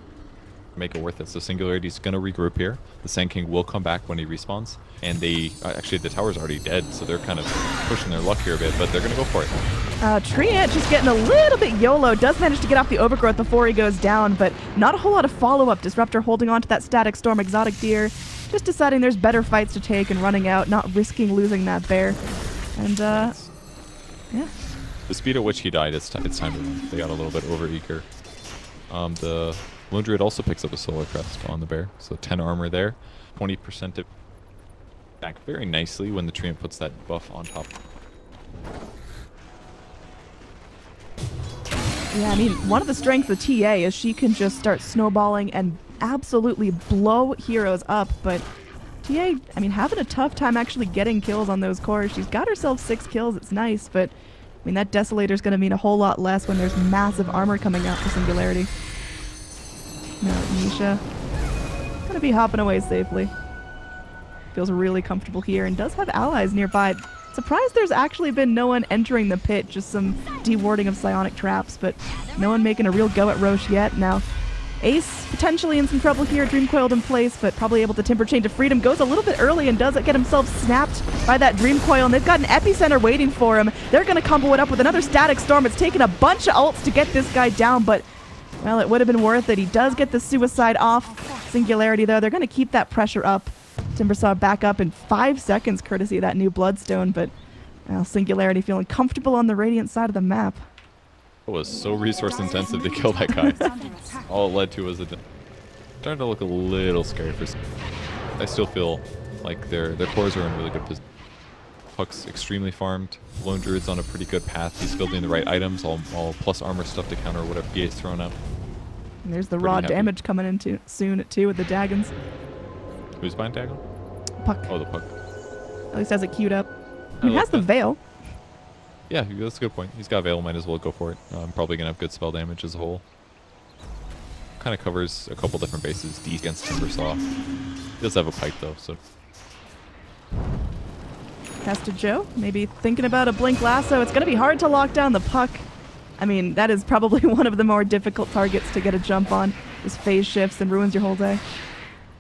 Make it worth it. So Singularity's going to regroup here. The Sand King will come back when he respawns. And they, actually the tower's already dead, so they're kind of pushing their luck here a bit, but they're going to go for it. Treant just getting a little bit YOLO. Does manage to get off the overgrowth before he goes down, but not a whole lot of follow-up. Disruptor holding on to that Static Storm Exotic Deer. Just deciding there's better fights to take and running out, not risking losing that bear. And, yeah. The speed at which he died, it's time to run. They got a little bit over-eager. The Lone Druid also picks up a Solar Crest on the bear, so 10 armor there. 20% to back very nicely when the Treant puts that buff on top. Yeah, I mean, one of the strengths of TA is she can just start snowballing and absolutely blow heroes up, but TA, I mean, having a tough time actually getting kills on those cores. She's got herself 6 kills, it's nice, but I mean, that Desolator's going to mean a whole lot less when there's massive armor coming out for Singularity. Now, Nisha going to be hopping away safely. Feels really comfortable here and does have allies nearby. Surprised there's actually been no one entering the pit, just some dewarding of psionic traps, but no one making a real go at Roche yet. Now, Ace potentially in some trouble here, Dream Coiled in place, but probably able to Timber Chain to freedom. Goes a little bit early and does get himself snapped by that Dream Coil, and they've got an Epicenter waiting for him. They're going to combo it up with another Static Storm. It's taken a bunch of ults to get this guy down, but, well, it would have been worth it. He does get the suicide off. Singularity, though, they're going to keep that pressure up. Timbersaw back up in 5 seconds, courtesy of that new Bloodstone, but Singularity feeling comfortable on the Radiant side of the map. It was so resource intensive to kill that guy. All it led to was starting to look a little scary for. I still feel like their cores are in really good position. Puck's extremely farmed. Lone Druid's on a pretty good path. He's building the right items, all plus armor stuff to counter whatever PA's thrown up. And there's the raw damage coming in soon too with the Daggons. Who's buying Dagon? Puck. Oh, the Puck. At least has it queued up. He has the Veil. Yeah, that's a good point. He's got Veil, might as well go for it. Probably going to have good spell damage as a whole. Kind of covers a couple different bases. D against Timbersaw. He does have a Pike, though, so. Pass to Joe. Maybe thinking about a Blink Lasso. It's going to be hard to lock down the Puck. I mean, that is probably one of the more difficult targets to get a jump on. Just phase shifts and ruins your whole day.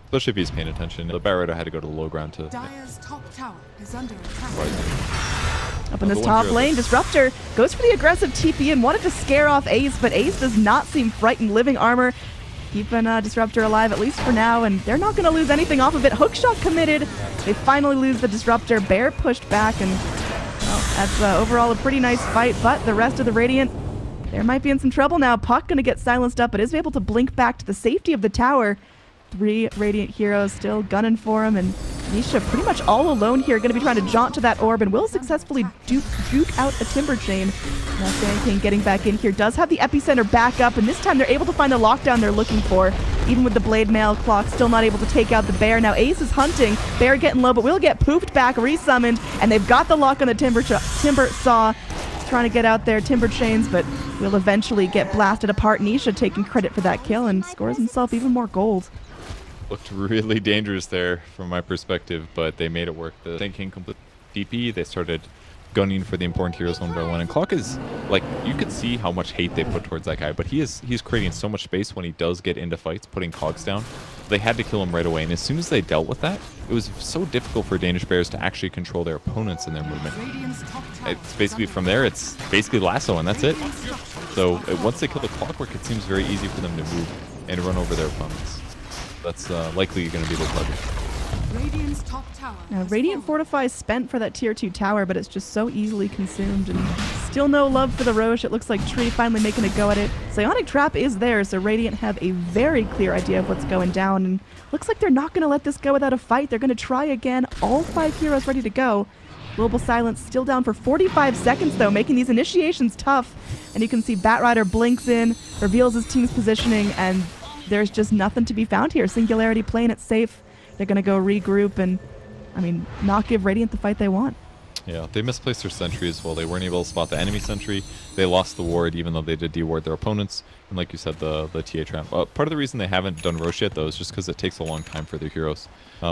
Especially if he's paying attention. The Barretta had to go to the low ground to. Dire's top tower is under attack. Up in this top lane, Disruptor goes for the aggressive TP and wanted to scare off Ace, but Ace does not seem frightened. Living armor, keeping Disruptor alive, at least for now, and they're not going to lose anything off of it. Hookshot committed. They finally lose the Disruptor. Bear pushed back, and well, that's overall a pretty nice fight, but the rest of the Radiant, they might be in some trouble now. Puck going to get silenced up, but is able to blink back to the safety of the tower. 3 Radiant heroes still gunning for him, and Nisha pretty much all alone here, going to be trying to jaunt to that orb and will successfully juke out a Timber Chain. Now Sand King getting back in here, does have the Epicenter back up, and this time they're able to find the lockdown they're looking for. Even with the Blade Mail clock, still not able to take out the Bear. Now Ace is hunting, Bear getting low, but will get poofed back, resummoned, and they've got the lock on the Timber Saw. Trying to get out there, Timber Chains, but will eventually get blasted apart. Nisha taking credit for that kill and scores himself even more gold. Looked really dangerous there from my perspective, but they made it work. The Sand King complete DP. They started gunning for the important heroes one by one, and Clock is like, you could see how much hate they put towards that guy, but he's creating so much space when he does get into fights, putting cogs down. They had to kill him right away, and as soon as they dealt with that, it was so difficult for Danish Bears to actually control their opponents in their movement. It's basically from there, it's basically lasso, and that's it. So once they kill the Clockwork, it seems very easy for them to move and run over their opponents. That's likely going to be the target. Radiant's top tower. Now, Radiant Fortify is spent for that tier 2 tower, but it's just so easily consumed, and still no love for the Roche. It looks like Tree finally making a go at it. Psionic Trap is there, so Radiant have a very clear idea of what's going down, and looks like they're not going to let this go without a fight. They're going to try again. All 5 heroes ready to go. Global Silence still down for 45 seconds, though, making these initiations tough. And you can see Batrider blinks in, reveals his team's positioning, and there's just nothing to be found here. Singularity playing it safe. They're going to go regroup and, I mean, not give Radiant the fight they want. Yeah, they misplaced their sentry as well. They weren't able to spot the enemy sentry. They lost the ward, even though they did deward their opponents. And like you said, the TA trap. Part of the reason they haven't done Roche yet, though, is just because it takes a long time for their heroes.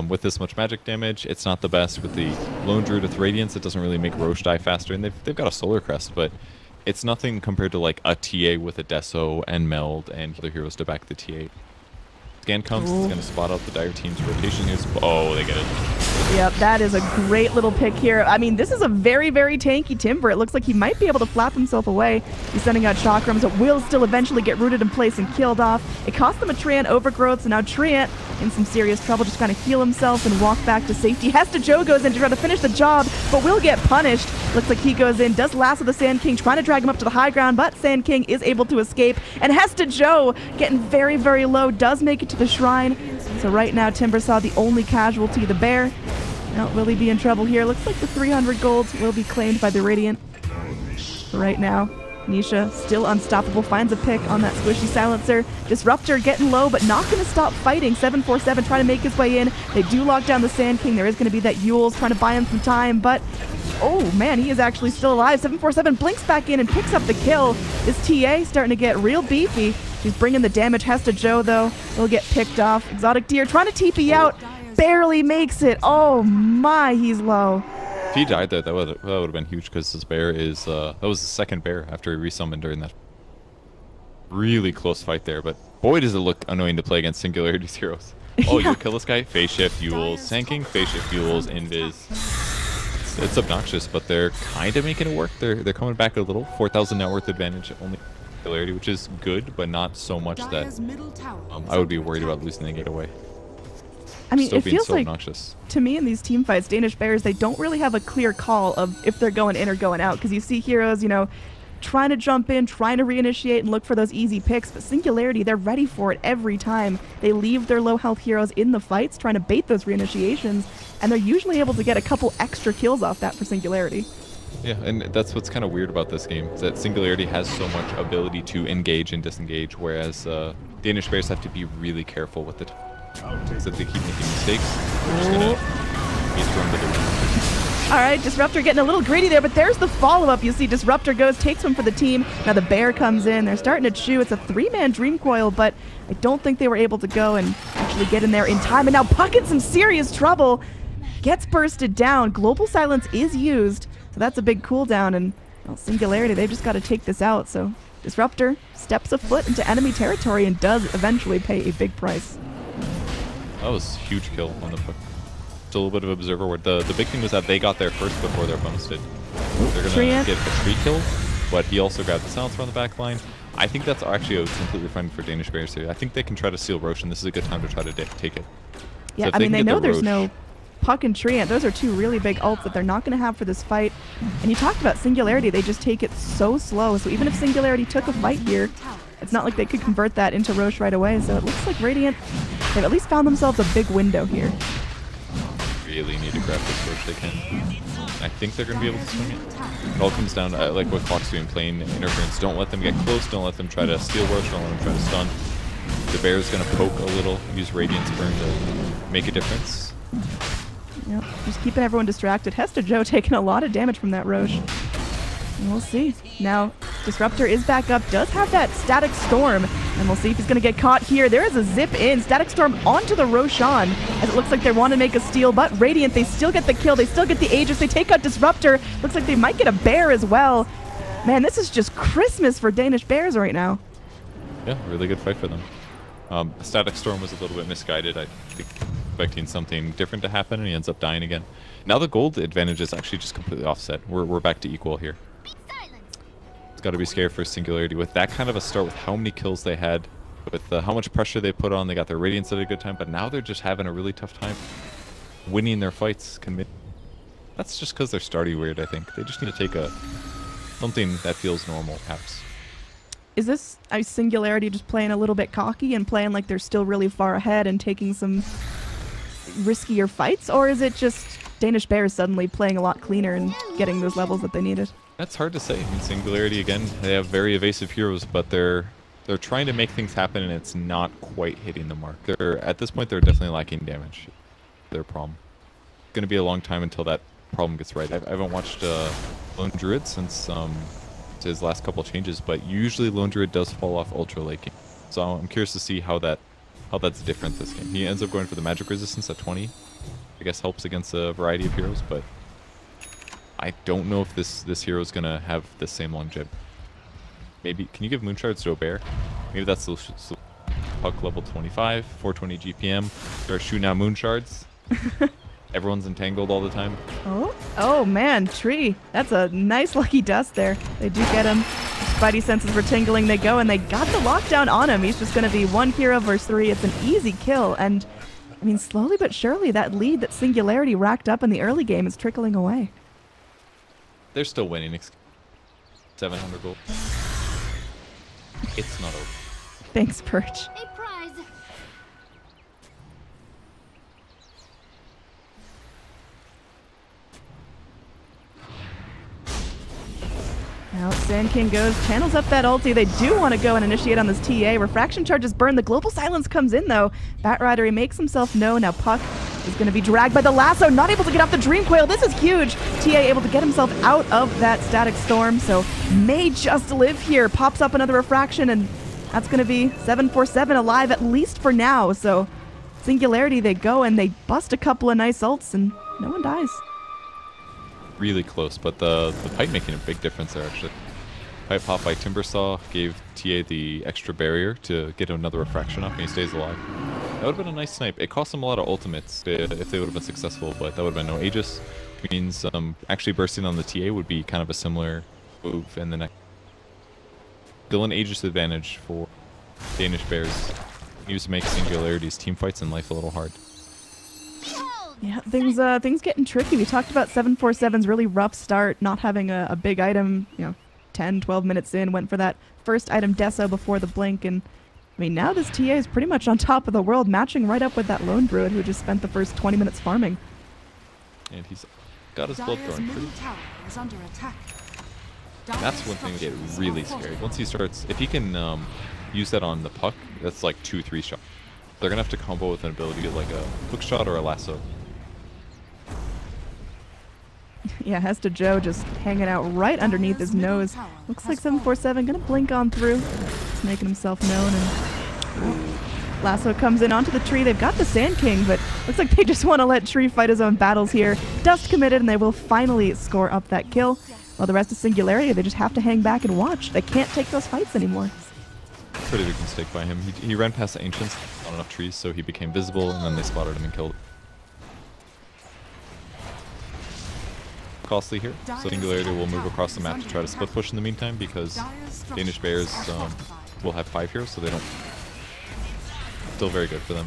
With this much magic damage, it's not the best. With the Lone Druid with Radiance, it doesn't really make Roche die faster. And they've got a Solar Crest, but it's nothing compared to like a TA with a Deso and Meld and other heroes to back the TA. Scan comes, it's going to spot out the Dire team's rotation here. Oh, they get it. Yep, that is a great little pick here. I mean, this is a very, very tanky Timber. It looks like he might be able to flap himself away. He's sending out Chakrams. It will still eventually get rooted in place and killed off. It cost them a Treant overgrowth, so now Treant in some serious trouble, just kind of heal himself and walk back to safety. Hesta Joe goes in to try to finish the job, but will get punished. Looks like he goes in, does lasso the Sand King, trying to drag him up to the high ground, but Sand King is able to escape. And Hesta Joe, getting very, very low, does make it to the shrine. So right now, Timbersaw, the only casualty, the bear. Now, will he be in trouble here? Looks like the 300 gold will be claimed by the Radiant. Right now, Nisha, still unstoppable, finds a pick on that squishy silencer. Disruptor getting low, but not going to stop fighting. 747 trying to make his way in. They do lock down the Sand King. There is going to be that Yules trying to buy him some time, but oh man, he is actually still alive. 747 blinks back in and picks up the kill. This TA starting to get real beefy. She's bringing the damage. Hesta Joe, though, will get picked off. Exotic Deer trying to TP out. Barely makes it. Oh my, he's low. If he died there, that would have been huge, because this bear is, that was the second bear after he resummoned during that really close fight there. But boy, does it look annoying to play against Singularity's heroes. Oh, yeah. You kill this guy? Phase Shift, Yules, Sand King, Phase Shift, Yules, Invis. It's obnoxious, but they're kind of making it work. They're coming back a little. 4,000 net worth advantage only. Singularity, which is good, but not so much that I would be worried about losing the getaway. I mean, Still it feels so like, obnoxious. To me in these team fights, Danish Bears, they don't really have a clear call of if they're going in or going out, because you see heroes, you know, trying to jump in, trying to reinitiate and look for those easy picks, but Singularity, they're ready for it every time. They leave their low health heroes in the fights, trying to bait those reinitiations, and they're usually able to get a couple extra kills off that for Singularity. Yeah, and that's what's kind of weird about this game, is that Singularity has so much ability to engage and disengage, whereas Danish Bears have to be really careful with it. Because if they keep making mistakes, they're just going to be thrown to the wind. All right, Disruptor getting a little greedy there, but there's the follow-up. You see Disruptor goes, takes one for the team. Now the bear comes in. They're starting to chew. It's a 3-man Dream Coil, but I don't think they were able to go and actually get in there in time. And now Puck in some serious trouble. Gets bursted down. Global Silence is used, so that's a big cooldown. And well, Singularity, they've just got to take this out. So Disruptor steps a foot into enemy territory and does eventually pay a big price. That was a huge kill on the Puck. It's a little bit of observer ward. The big thing was that they got there first before their opponents did. They're going to get a tree kill, but he also grabbed the silencer on the back line. I think that's actually completely fine for Danish Bears here. I think they can try to steal Roche, and this is a good time to try to take it. Yeah, So I mean, they know there's Roche, no Puck and Treant. Those are two really big ults that they're not going to have for this fight. And you talked about Singularity. They just take it so slow. So even if Singularity took a fight here, it's not like they could convert that into Roche right away. So it looks like Radiant, they've at least found themselves a big window here. really need to grab this Roche they can. I think they're going to be able to swing it. It all comes down to like what Clock's doing, playing interference. Don't let them get close. Don't let them try to steal Roche. Don't let them try to stun. The bear's going to poke a little, use Radiance Burn to make a difference. Yep, just keeping everyone distracted. Hesta Joe taking a lot of damage from that Roche. And we'll see. Now, Disruptor is back up, does have that Static Storm, and we'll see if he's going to get caught here. There is a zip in, Static Storm onto the Roshan, as it looks like they want to make a steal, but Radiant, they still get the kill, they still get the Aegis, they take out Disruptor. Looks like they might get a Bear as well. Man, this is just Christmas for Danish Bears right now. Yeah, really good fight for them. Static Storm was a little bit misguided. I think expecting something different to happen, and he ends up dying again. Now the gold advantage is actually just completely offset. We're back to equal here. It's got to be scary for Singularity with that kind of a start, with how many kills they had, with how much pressure they put on. They got their Radiance at a good time, but now they're just having a really tough time winning their fights. That's just because they're starting weird, I think. They just need to take something that feels normal, perhaps. Is this Singularity just playing a little bit cocky and playing like they're still really far ahead and taking some riskier fights? Or is it just Danish Bears suddenly playing a lot cleaner and getting those levels that they needed? That's hard to say. I mean, Singularity, again, they have very evasive heroes, but they're trying to make things happen, and it's not quite hitting the mark. At this point, they're definitely lacking damage. Their problem. It's going to be a long time until that problem gets right. I haven't watched Lone Druid since his last couple changes, but usually Lone Druid does fall off ultra late game. So I'm curious to see how that's different this game. He ends up going for the magic resistance at 20. I guess helps against a variety of heroes, but I don't know if this hero is gonna have the same longevity. Maybe can you give moon shards to a bear? Maybe that's the puck level 25, 420 GPM. Start shooting out moon shards. Everyone's entangled all the time. Oh man, Tree. That's a nice lucky dust there. They do get him. Spidey senses were tingling. They go, and they got the lockdown on him. He's just going to be one hero versus 3. It's an easy kill. And, I mean, slowly but surely, that lead that Singularity racked up in the early game is trickling away. They're still winning. 700 gold. It's not over. Thanks, Perch. A prize. Now Sand King goes, channels up that ulti. They do want to go and initiate on this TA. Refraction charges burn. The Global Silence comes in, though. Batrider, he makes himself known. Now Puck is going to be dragged by the lasso. Not able to get off the Dream Coil. This is huge. TA able to get himself out of that Static Storm, so may just live here. Pops up another Refraction, and that's going to be 747 alive, at least for now. So Singularity, they go and they bust a couple of nice ults, and no one dies. Really close, but the pipe making a big difference there, actually. Pipe pop by Timbersaw gave TA the extra barrier to get another refraction up, and he stays alive. That would have been a nice snipe. It cost him a lot of ultimates if they would have been successful, but that would have been no Aegis. Which means actually bursting on the TA would be kind of a similar move in the next. Still an Aegis advantage for Danish Bears. He used to make Singularity's team fights in life a little hard. Yeah, things getting tricky. We talked about 747's really rough start, not having a big item, 10, 12 minutes in, went for that first item Deso before the blink, and I mean, now this TA is pretty much on top of the world, matching right up with that Lone Druid who just spent the first 20 minutes farming. And he's got his blood Dire's throwing middle pretty. tower is under attack. And that's one thing to get really scary. Once he starts, if he can use that on the puck, that's like 2-3 shots. They're gonna have to combo with an ability like a hook shot or a lasso. Yeah, Hesta Joe just hanging out right underneath his nose. Looks like 747 gonna blink on through. Just making himself known, and Lasso comes in onto the tree. They've got the Sand King, but looks like they just want to let Tree fight his own battles here. Dust committed, and they will finally score up that kill. While the rest of Singularity, they just have to hang back and watch. They can't take those fights anymore. Pretty big mistake by him. He ran past the Ancients on enough trees, so he became visible, and then they spotted him and killed him. Costly here. So Singularity will move across the map to try to split push in the meantime, because Danish Bears will have 5 heroes, so they don't. Still very good for them.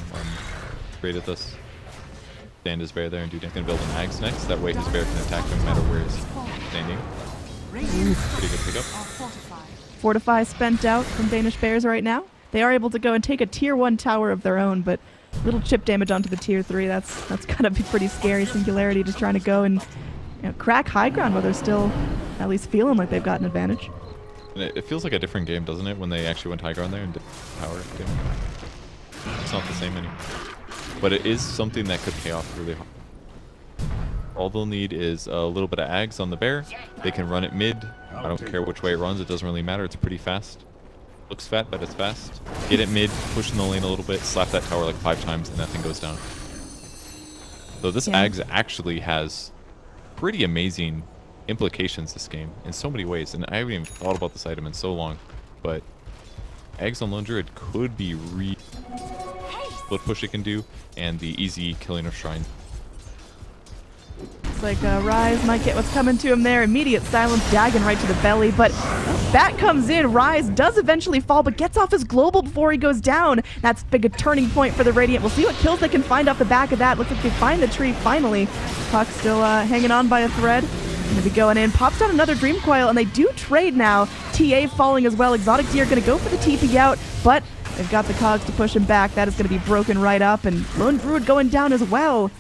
Great at this. Stand his bear there and do damage. Gonna build an Ags next. That way his bear can attack no matter where he's standing. Pretty good pickup. Fortify spent out from Danish Bears right now. They are able to go and take a tier 1 tower of their own, but little chip damage onto the tier 3. That's gotta be pretty scary. Singularity just trying to go and crack high ground while they're still at least feeling like they've got an advantage. And it feels like a different game, doesn't it, when they actually went high ground there and did power game. It's not the same anymore. But it is something that could pay off really hard. All they'll need is a little bit of ags on the bear. They can run it mid. I don't care which way it runs. It doesn't really matter. It's pretty fast. Looks fat, but it's fast. Get it mid, push in the lane a little bit, slap that tower like 5 times, and that thing goes down. So this ags actually has pretty amazing implications this game in so many ways, and I haven't even thought about this item in so long. But ags on Lone Druid could be split push it can do, and the easy killing of shrine. Looks like Rise might get what's coming to him there. Immediate silence, Dagon right to the belly, but back comes in. Rise does eventually fall, but gets off his global before he goes down. That's big a turning point for the Radiant. We'll see what kills they can find off the back of that. Looks like they find the tree finally. Puck still hanging on by a thread. Gonna be going in. Pops down another Dream Coil, and they do trade now. TA falling as well. Exotic D are gonna go for the TP out, but they've got the cogs to push him back. That is gonna be broken right up, and Lone Druid going down as well.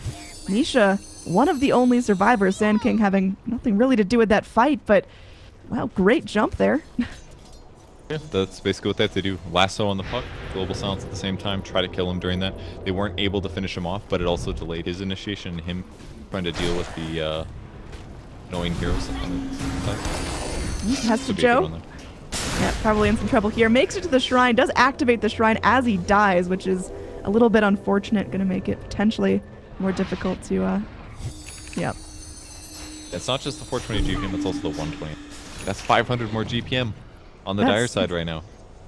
Nisha, one of the only survivors. Sand King having nothing really to do with that fight, but wow, great jump there. Yeah, that's basically what they have to do. Lasso on the puck, global silence at the same time, try to kill him during that. They weren't able to finish him off, but it also delayed his initiation and him trying to deal with the annoying heroes on the side. Has to Joe. Yeah, probably in some trouble here. Makes it to the shrine, does activate the shrine as he dies, which is a little bit unfortunate. Going to make it potentially more difficult to, yep. It's not just the 420 GPM, it's also the 120. That's 500 more GPM on the Dire side right now.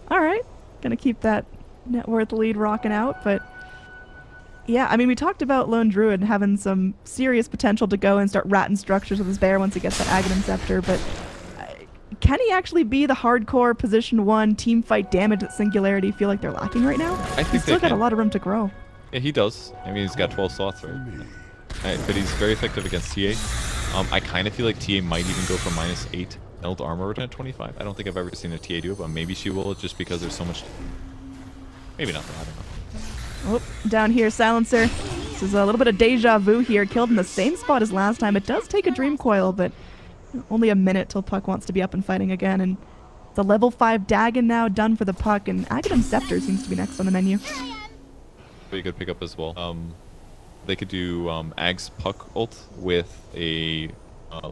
All right. Going to keep that net worth lead rocking out, but yeah, I mean, we talked about Lone Druid having some serious potential to go and start ratting structures with his bear once he gets that Aghanim Scepter, but can he actually be the hardcore position 1 team fight damage that Singularity feel like they're lacking right now? I think he's still got a lot of room to grow. Yeah, he does. I mean, he's got 12 slots, right? But he's very effective against TA. I kind of feel like TA might even go for -8 meld armor at 25. I don't think I've ever seen a TA do it, but maybe she will just because there's so much... Maybe not, I don't know. Oh, down here, Silencer. This is a little bit of deja vu here. Killed in the same spot as last time. It does take a Dream Coil, but only a minute till Puck wants to be up and fighting again. And the level 5 Dagon now done for the Puck, and Aghanim Scepter seems to be next on the menu. Pretty good pickup as well. They could do Ag's Puck ult with a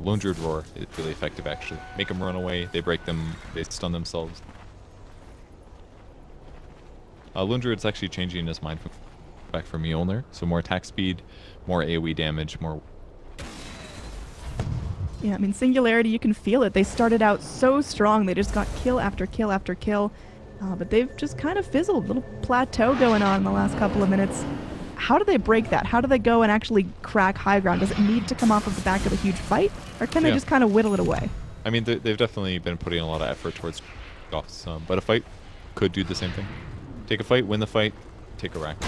Lone Druid Roar. It's really effective, actually. Make them run away, they break them, they stun themselves. Lone Druid's actually changing his mind back from Mjolnir, so more attack speed, more AoE damage, more... Yeah, I mean, Singularity, you can feel it. They started out so strong. They just got kill after kill after kill. But they've just kind of fizzled. A little plateau going on in the last couple of minutes. How do they break that? How do they go and actually crack high ground? Does it need to come off of the back of a huge fight? Or can they just kind of whittle it away? I mean, they've definitely been putting a lot of effort towards offs, but a fight could do the same thing. Take a fight, win the fight, take a rack.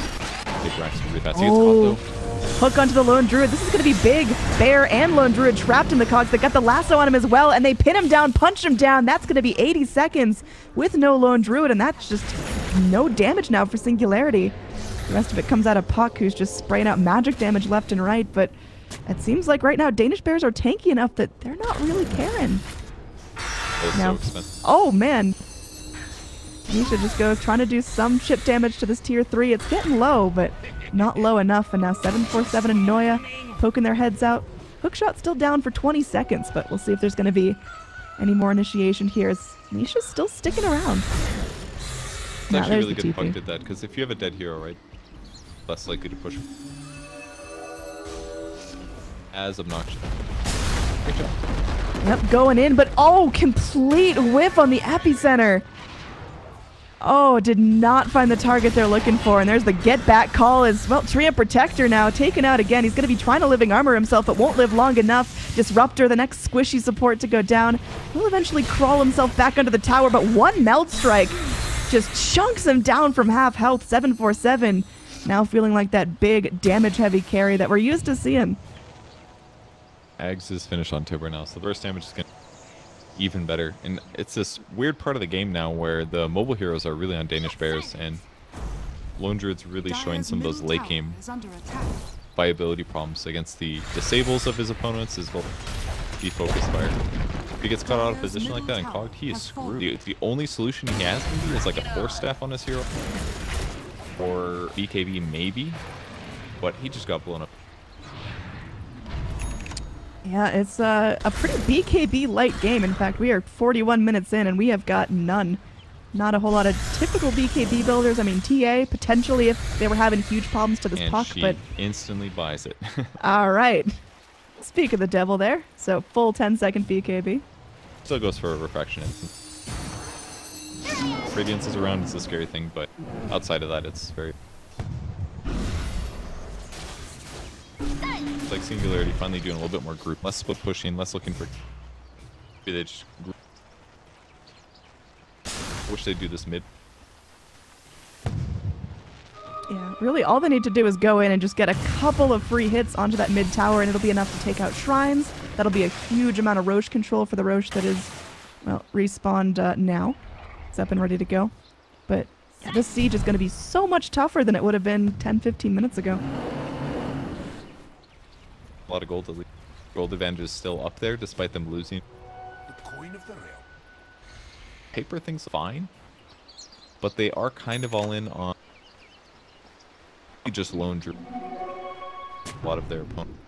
Take racks really fast. He gets caught, though. Hook onto the Lone Druid. This is going to be big. Bear and Lone Druid trapped in the cogs. They got the lasso on him as well, and they pin him down, punch him down. That's going to be 80 seconds with no Lone Druid, and that's just no damage now for Singularity. The rest of it comes out of Puck, who's just spraying out magic damage left and right, but it seems like right now Danish Bears are tanky enough that they're not really caring. So expensive. Oh, man. Nisha just goes trying to do some chip damage to this tier 3. It's getting low, but not low enough. And now 747 and Noya poking their heads out. Hookshot still down for 20 seconds, but we'll see if there's going to be any more initiation here. As Nisha's still sticking around. It's actually really good Puck did that, because if you have a dead hero, right, less likely to push. As obnoxious. Great job. Yep, going in, but oh, complete whiff on the epicenter. Oh, did not find the target they're looking for. And there's the get back call as well. Treant Protector now taken out again. He's going to be trying to living armor himself, but won't live long enough. Disruptor, the next squishy support to go down. Will eventually crawl himself back under the tower, but one melt strike just chunks him down from half health. 747 now feeling like that big damage heavy carry that we're used to seeing. Ags is finished on Tibber now, so the burst damage is going to even better. And it's this weird part of the game now where the mobile heroes are really on Danish Bears, and Lone Druid's really showing some of those late game viability problems against the disables of his opponents as well as the focus fire. If he gets caught out of position like that and cogged, he is screwed. The only solution he has maybe is like a force staff on his hero, or BKB maybe, but he just got blown up. Yeah, it's a pretty BKB light game. In fact, we are 41 minutes in and we have got none. Not a whole lot of typical BKB builders. I mean, TA, potentially if they were having huge problems to this And puck, she but... instantly buys it. All right. Speak of the devil there. So full 10-second BKB. Still goes for a refraction instant. Radiance is around, it's a scary thing, but outside of that, it's very... It's like Singularity finally doing a little bit more group, less split pushing, less looking for... Maybe they just group. Wish they'd do this mid. Yeah, really all they need to do is go in and just get a couple of free hits onto that mid tower and it'll be enough to take out shrines. That'll be a huge amount of Roche control for the Roche that is, well, respawned now. It's up and ready to go. But yeah, this siege is going to be so much tougher than it would have been 10-15 minutes ago. A lot of gold, at least. Gold advantage is still up there despite them losing. The coin of the realm. Paper thing's fine, but they are kind of all in on just lone drew a lot of their opponents.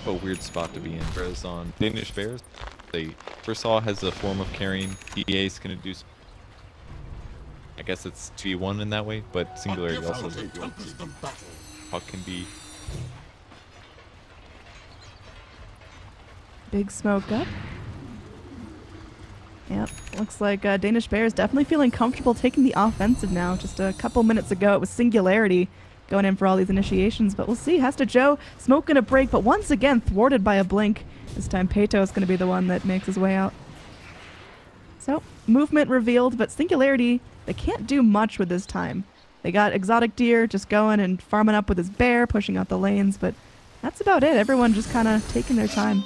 A weird spot to be in. Whereas on Danish Bears, they first all has a form of carrying. EA is going to do. I guess it's 2v1 in that way, but Singularity also has a puck can be. Big smoke up. Yep, looks like Danish Bears definitely feeling comfortable taking the offensive now. Just a couple minutes ago, it was Singularity going in for all these initiations, but we'll see. Hasta Joe smoking a break, but once again thwarted by a blink. This time Peto is going to be the one that makes his way out. So, movement revealed, but Singularity, they can't do much with this time. They got Exotic Deer just going and farming up with his bear, pushing out the lanes, but that's about it. Everyone just kind of taking their time.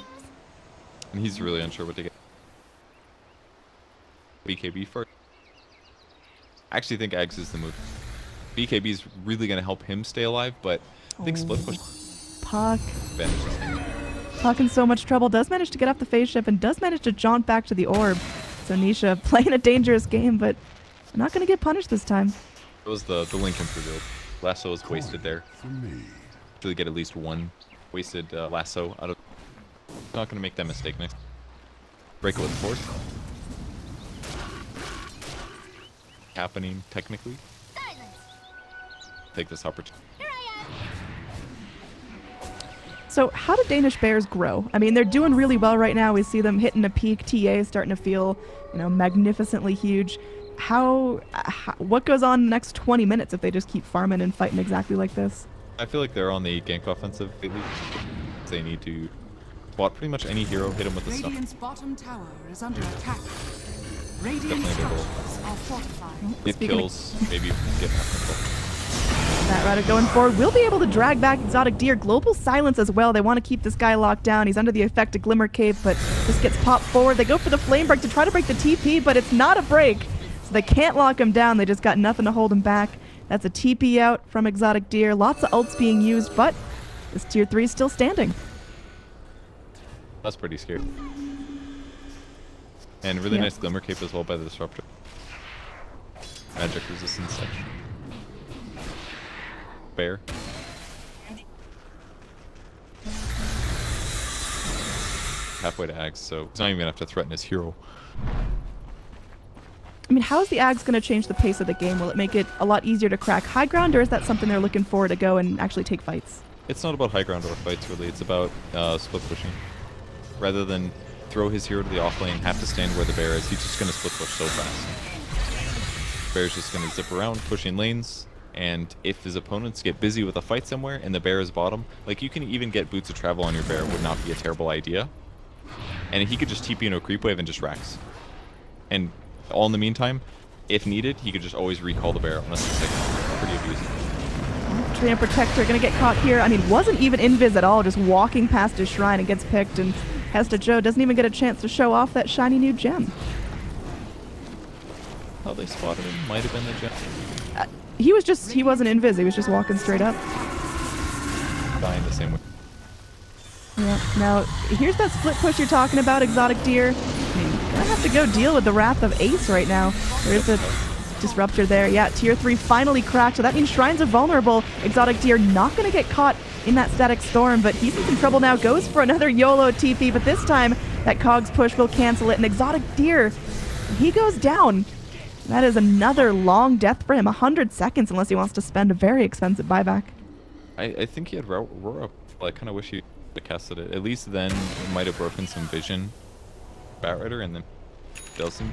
And he's really unsure what to get. BKB first. I actually think Ags is the move. BKB is really going to help him stay alive, but I think split push. Puck. Advantage. Puck in so much trouble. Does manage to get off the phase ship and does manage to jaunt back to the orb. So Nisha playing a dangerous game, but not going to get punished this time. It was the Lincoln revealed. Lasso was wasted there. Actually get at least one wasted lasso out of. Not going to make that mistake next. Break it with force. Happening technically. Take this opportunity. So how do Danish Bears grow? I mean, they're doing really well right now. We see them hitting a peak. TA is starting to feel, you know, magnificently huge. What goes on in the next 20 minutes if they just keep farming and fighting exactly like this? I feel like they're on the gank offensive lately. They need to spot pretty much any hero, hit them with the stuff. Radiant's bottom tower is under attack. Radiant Definitely their goal. structures are fortified. It kills, maybe get more control. That Rider going forward will be able to drag back Exotic Deer. Global Silence as well. They want to keep this guy locked down. He's under the effect of Glimmer Cape, but just gets popped forward. They go for the Flame Break to try to break the TP, but it's not a break. So they can't lock him down. They just got nothing to hold him back. That's a TP out from Exotic Deer. Lots of ults being used, but this tier 3 is still standing. That's pretty scary. And really nice Glimmer Cape as well by the Disruptor. Magic resistance section. Bear. Halfway to Ags, so he's not even gonna have to threaten his hero. I mean, how is the Ags going to change the pace of the game? Will it make it a lot easier to crack high ground, or is that something they're looking for to go and actually take fights? It's not about high ground or fights, really. It's about split pushing. Rather than throw his hero to the off lane, have to stand where the bear is, he's just going to split push so fast. Bear's just going to zip around, pushing lanes, and if his opponents get busy with a fight somewhere and the bear is bottom, like you can even get Boots of Travel on your bear, would not be a terrible idea. And he could just TP into a creep wave and just racks. And all in the meantime, if needed, he could just always recall the bear on a signal. Pretty abusive. Trainer Protector going to get caught here. I mean, wasn't even invis at all, just walking past his shrine and gets picked, and Hesta Joe doesn't even get a chance to show off that shiny new gem. How they spotted him might have been the gem. He wasn't invis, he was just walking straight up. Dying the same way. Yeah, now, here's that split push you're talking about, Exotic Deer. I mean, gonna have to go deal with the wrath of Ace right now. There's a Disruptor there. Yeah, tier 3 finally cracked, so that means Shrines are vulnerable. Exotic Deer not going to get caught in that Static Storm, but he's in some trouble now. Goes for another YOLO TP, but this time that Cogs push will cancel it, and Exotic Deer, he goes down. That is another long death for him, 100 seconds, unless he wants to spend a very expensive buyback. I think he had Roar up. I kind of wish he had casted it. At least then it might have broken some vision. Batrider, and then doesn't.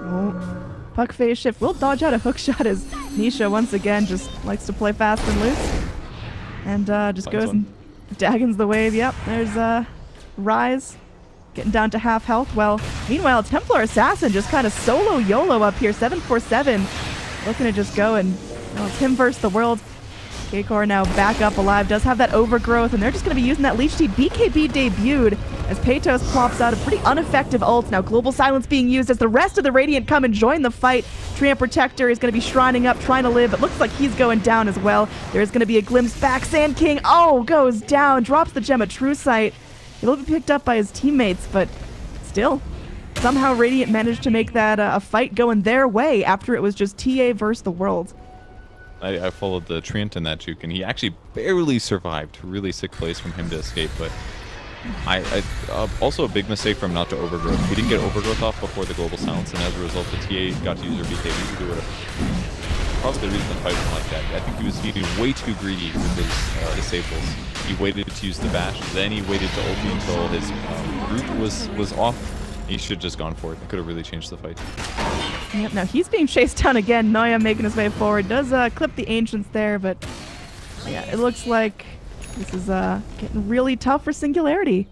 Oh, puck phase shift will dodge out a hook shot as Nisha once again just likes to play fast and loose. And just Finds goes and daggons the wave. Yep, there's Rise getting down to half health. Well, meanwhile, Templar Assassin just kind of solo YOLO up here, 747. Looking to just go and, well, it's him versus the world. K-Core now back up alive, does have that overgrowth, and they're just going to be using that Leech Seed. BKB debuted as Paytos plops out a pretty ineffective ult. Now Global Silence being used as the rest of the Radiant come and join the fight. Treant Protector is going to be shrining up, trying to live. It looks like he's going down as well. There's going to be a glimpse back. Sand King, oh, goes down, drops the gem of True Sight. It'll be picked up by his teammates, but still, somehow Radiant managed to make that a fight going their way after it was just TA versus the world. I followed the Treant in that juke, and he actually barely survived. Really sick place from him to escape, but also a big mistake from not to overgrowth. He didn't get overgrowth off before the Global Silence, and as a result, the TA got to use their BKB to do it. Probably the reason the fight went like that. I think he was getting way too greedy with his disables. He waited to use the bash, then he waited to ulti until his root was off. He should have just gone for it. It could have really changed the fight. Yep, now he's being chased down again. Noya making his way forward. Does clip the Ancients there, but yeah, it looks like this is getting really tough for Singularity.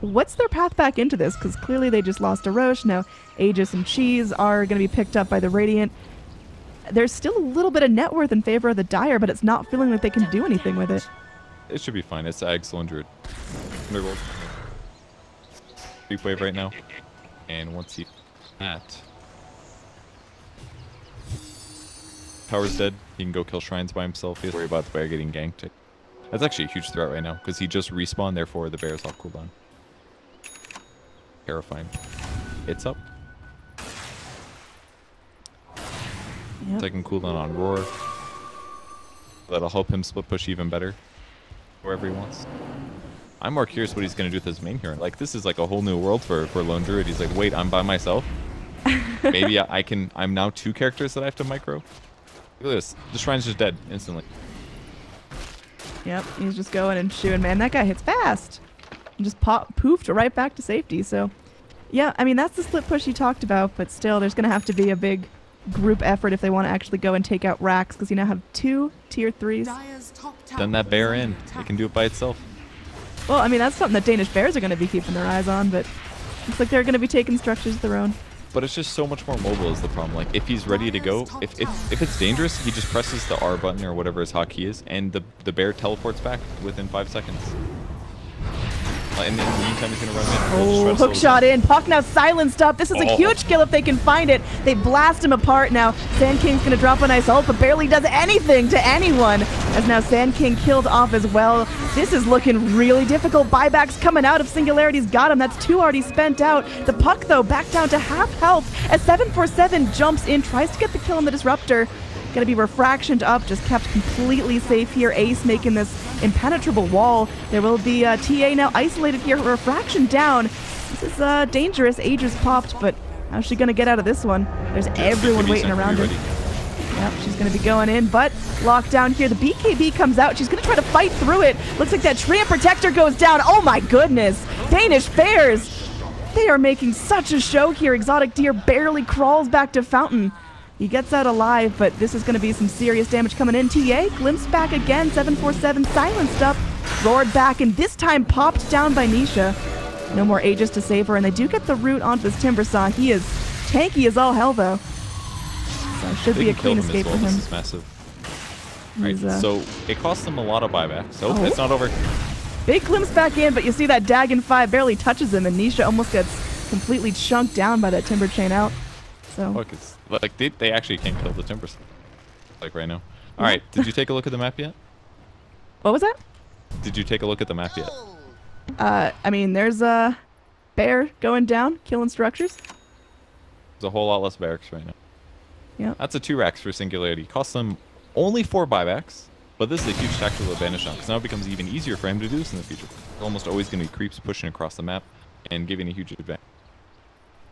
What's their path back into this? Because clearly they just lost a Roche. Now Aegis and Cheese are going to be picked up by the Radiant. There's still a little bit of net worth in favor of the Dire, but it's not feeling like they can do anything with it. It should be fine. It's Ag Druid. Underworld. Deep wave right now. And once he that Power's dead, he can go kill Shrines by himself. He doesn't worry about the bear getting ganked. That's actually a huge threat right now, because he just respawned, therefore the bear is off cooldown. Terrifying. It's up. Yep. Second cooldown on Roar. That'll help him split push even better. Wherever he wants. I'm more curious what he's going to do with his main hero. Like, this is like a whole new world for Lone Druid. He's like, wait, I'm by myself? Maybe I'm now 2 characters that I have to micro? Look at this. The Shrine's just dead instantly. Yep, he's just going and shooting. Man, that guy hits fast. And just poofed right back to safety. So, yeah, I mean, that's the split push you talked about, but still, there's going to have to be a big group effort if they want to actually go and take out Rax, because you now have 2 tier 3s. Send that bear in. It can do it by itself. Well, I mean, that's something that Danish bears are going to be keeping their eyes on, but looks like they're going to be taking structures of their own. But it's just so much more mobile is the problem. Like, if he's ready to go, if it's dangerous, he just presses the R button or whatever his hotkey is, and the bear teleports back within 5 seconds. And in the meantime, he's going to run in. Oh, hook shot in. Puck now silenced up. This is a huge kill if they can find it. They blast him apart now. Sand King's going to drop a nice ult, but barely does anything to anyone. As now Sand King killed off as well. This is looking really difficult. Buybacks coming out of Singularity's got him. That's 2 already spent out. The Puck, though, back down to half health as 747 jumps in, tries to get the kill on the Disruptor. Going to be refractioned up, just kept completely safe here. Ace making this impenetrable wall. There will be TA now isolated here. Refraction down. This is dangerous. Aegis popped, but how's she going to get out of this one? There's everyone waiting around her. Yep, she's going to be going in, but locked down here. The BKB comes out. She's going to try to fight through it. Looks like that Treant Protector goes down. Oh my goodness. Danish Bears. They are making such a show here. Exotic Deer barely crawls back to Fountain. He gets out alive, but this is going to be some serious damage coming in. TA glimpsed back again. 747 silenced up, roared back, and this time popped down by Nisha. No more Aegis to save her, and they do get the root onto this Timbersaw. He is tanky as all hell, though. So it should be a clean escape for him. This is massive. Right, so it costs them a lot of buybacks. Oh, it's not over. Big glimpse back in, but you see that Dagon 5 barely touches him, and Nisha almost gets completely chunked down by that Timber Chain out. So. Look, it's like they actually can't kill the Timbers like right now. All right, did you take a look at the map yet? What was that? Did you take a look at the map yet? I mean, there's a bear going down, killing structures. There's a whole lot less barracks right now. Yep. That's a 2 racks for Singularity. Costs them only 4 buybacks, but this is a huge tactical advantage now, because now it becomes even easier for him to do this in the future. There's almost always going to be creeps pushing across the map and giving a huge advantage.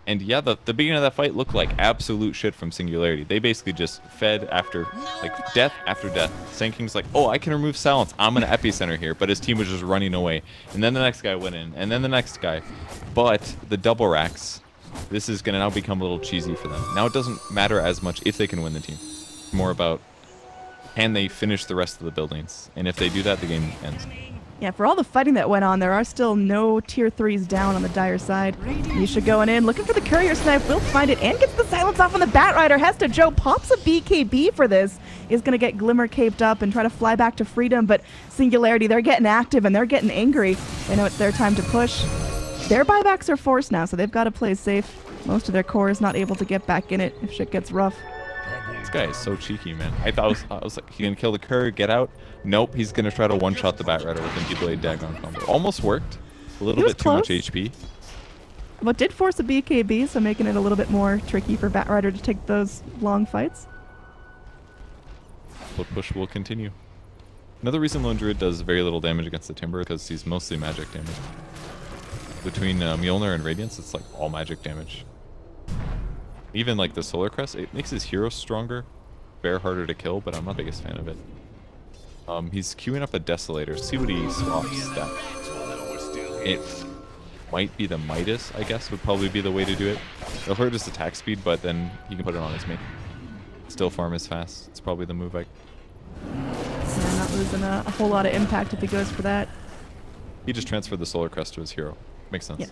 And yeah, the beginning of that fight looked like absolute shit from Singularity. They basically just fed after, like, death after death. Sand King's like, oh, I can remove silence. I'm going to epicenter here. But his team was just running away. And then the next guy went in. And then the next guy. But the double racks, this is going to now become a little cheesy for them. Now it doesn't matter as much if they can win the team. It's more about, can they finish the rest of the buildings? And if they do that, the game ends. Yeah, for all the fighting that went on, there are still no tier 3s down on the Dire side. Nisha going in, looking for the courier snipe, will find it, and gets the silence off on the Batrider. Hesta Joe pops a BKB for this. Is going to get Glimmer caped up and try to fly back to freedom, but Singularity, they're getting active and they're getting angry. They know it's their time to push. Their buybacks are forced now, so they've got to play safe. Most of their core is not able to get back in it if shit gets rough. This guy is so cheeky, man. I was like, he's gonna kill the courier, get out. Nope, he's gonna try to one-shot the Batrider with an E-Blade Dagon combo. Almost worked. A little bit too much HP. But did force a BKB, so making it a little bit more tricky for Batrider to take those long fights. But push will continue. Another reason Lone Druid does very little damage against the Timber, because he's mostly magic damage. Between Mjolnir and Radiance, it's like all magic damage. Even like the Solar Crest, it makes his hero stronger, Bear harder to kill, but I'm not the biggest fan of it. He's queuing up a Desolator. See what he swaps that. It might be the Midas, I guess, would probably be the way to do it. It'll hurt his attack speed, but then he can put it on his mate. Still farm as fast. It's probably the move. Yeah, not losing a whole lot of impact if he goes for that. He just transferred the Solar Crest to his hero. Makes sense. Yeah.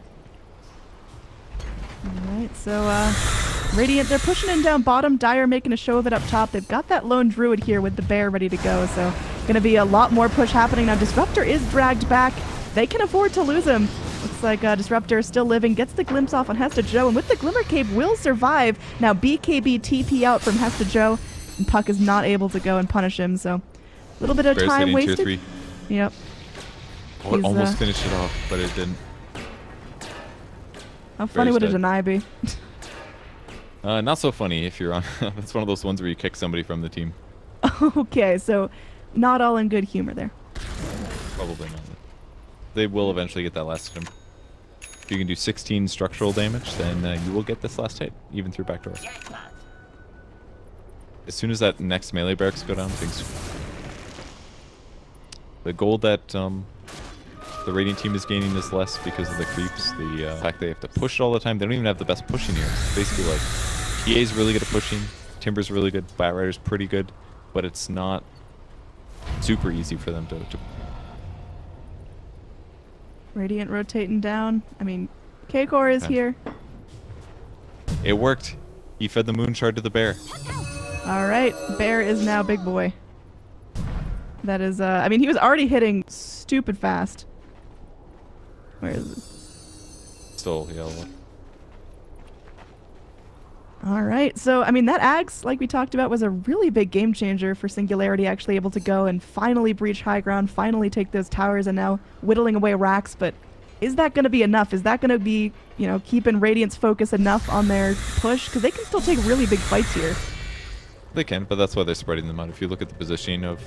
Alright, so Radiant, they're pushing in down bottom. Dire making a show of it up top. They've got that lone druid here with the bear ready to go, so gonna be a lot more push happening. Now Disruptor is dragged back. They can afford to lose him. Looks like Disruptor is still living, gets the glimpse off on Hesta Joe, and with the Glimmer Cape will survive. Now BKB TP out from Hesta Joe, and Puck is not able to go and punish him, so a little bit of Bear's time hitting wasted. Tier 3. Yep. Oh, it almost finished it off, but it didn't. How funny would a deny be? Not so funny if you're on. That's one of those ones where you kick somebody from the team. Okay, so not all in good humor there. Probably not. They will eventually get that last hit. If you can do 16 structural damage, then you will get this last hit, even through backdoor. As soon as that next melee barracks go down, things... The gold that the Radiant team is gaining is less because of the creeps. The fact they have to push it all the time. They don't even have the best pushing here. It's basically like, PA's really good at pushing, Timber's really good, Batrider's pretty good, but it's not super easy for them to Radiant rotating down. I mean, K-Core is here. It worked. He fed the moon shard to the bear. Alright, bear is now big boy. That is, I mean, he was already hitting stupid fast. Where is this? Still, yeah. Alright, so, I mean, that Axe, like we talked about, was a really big game changer for Singularity, actually able to go and finally breach high ground, finally take those towers, and now whittling away racks, but is that going to be enough? Is that going to be, you know, keeping Radiant's focus enough on their push? Because they can still take really big fights here. They can, but that's why they're spreading them out. If you look at the positioning of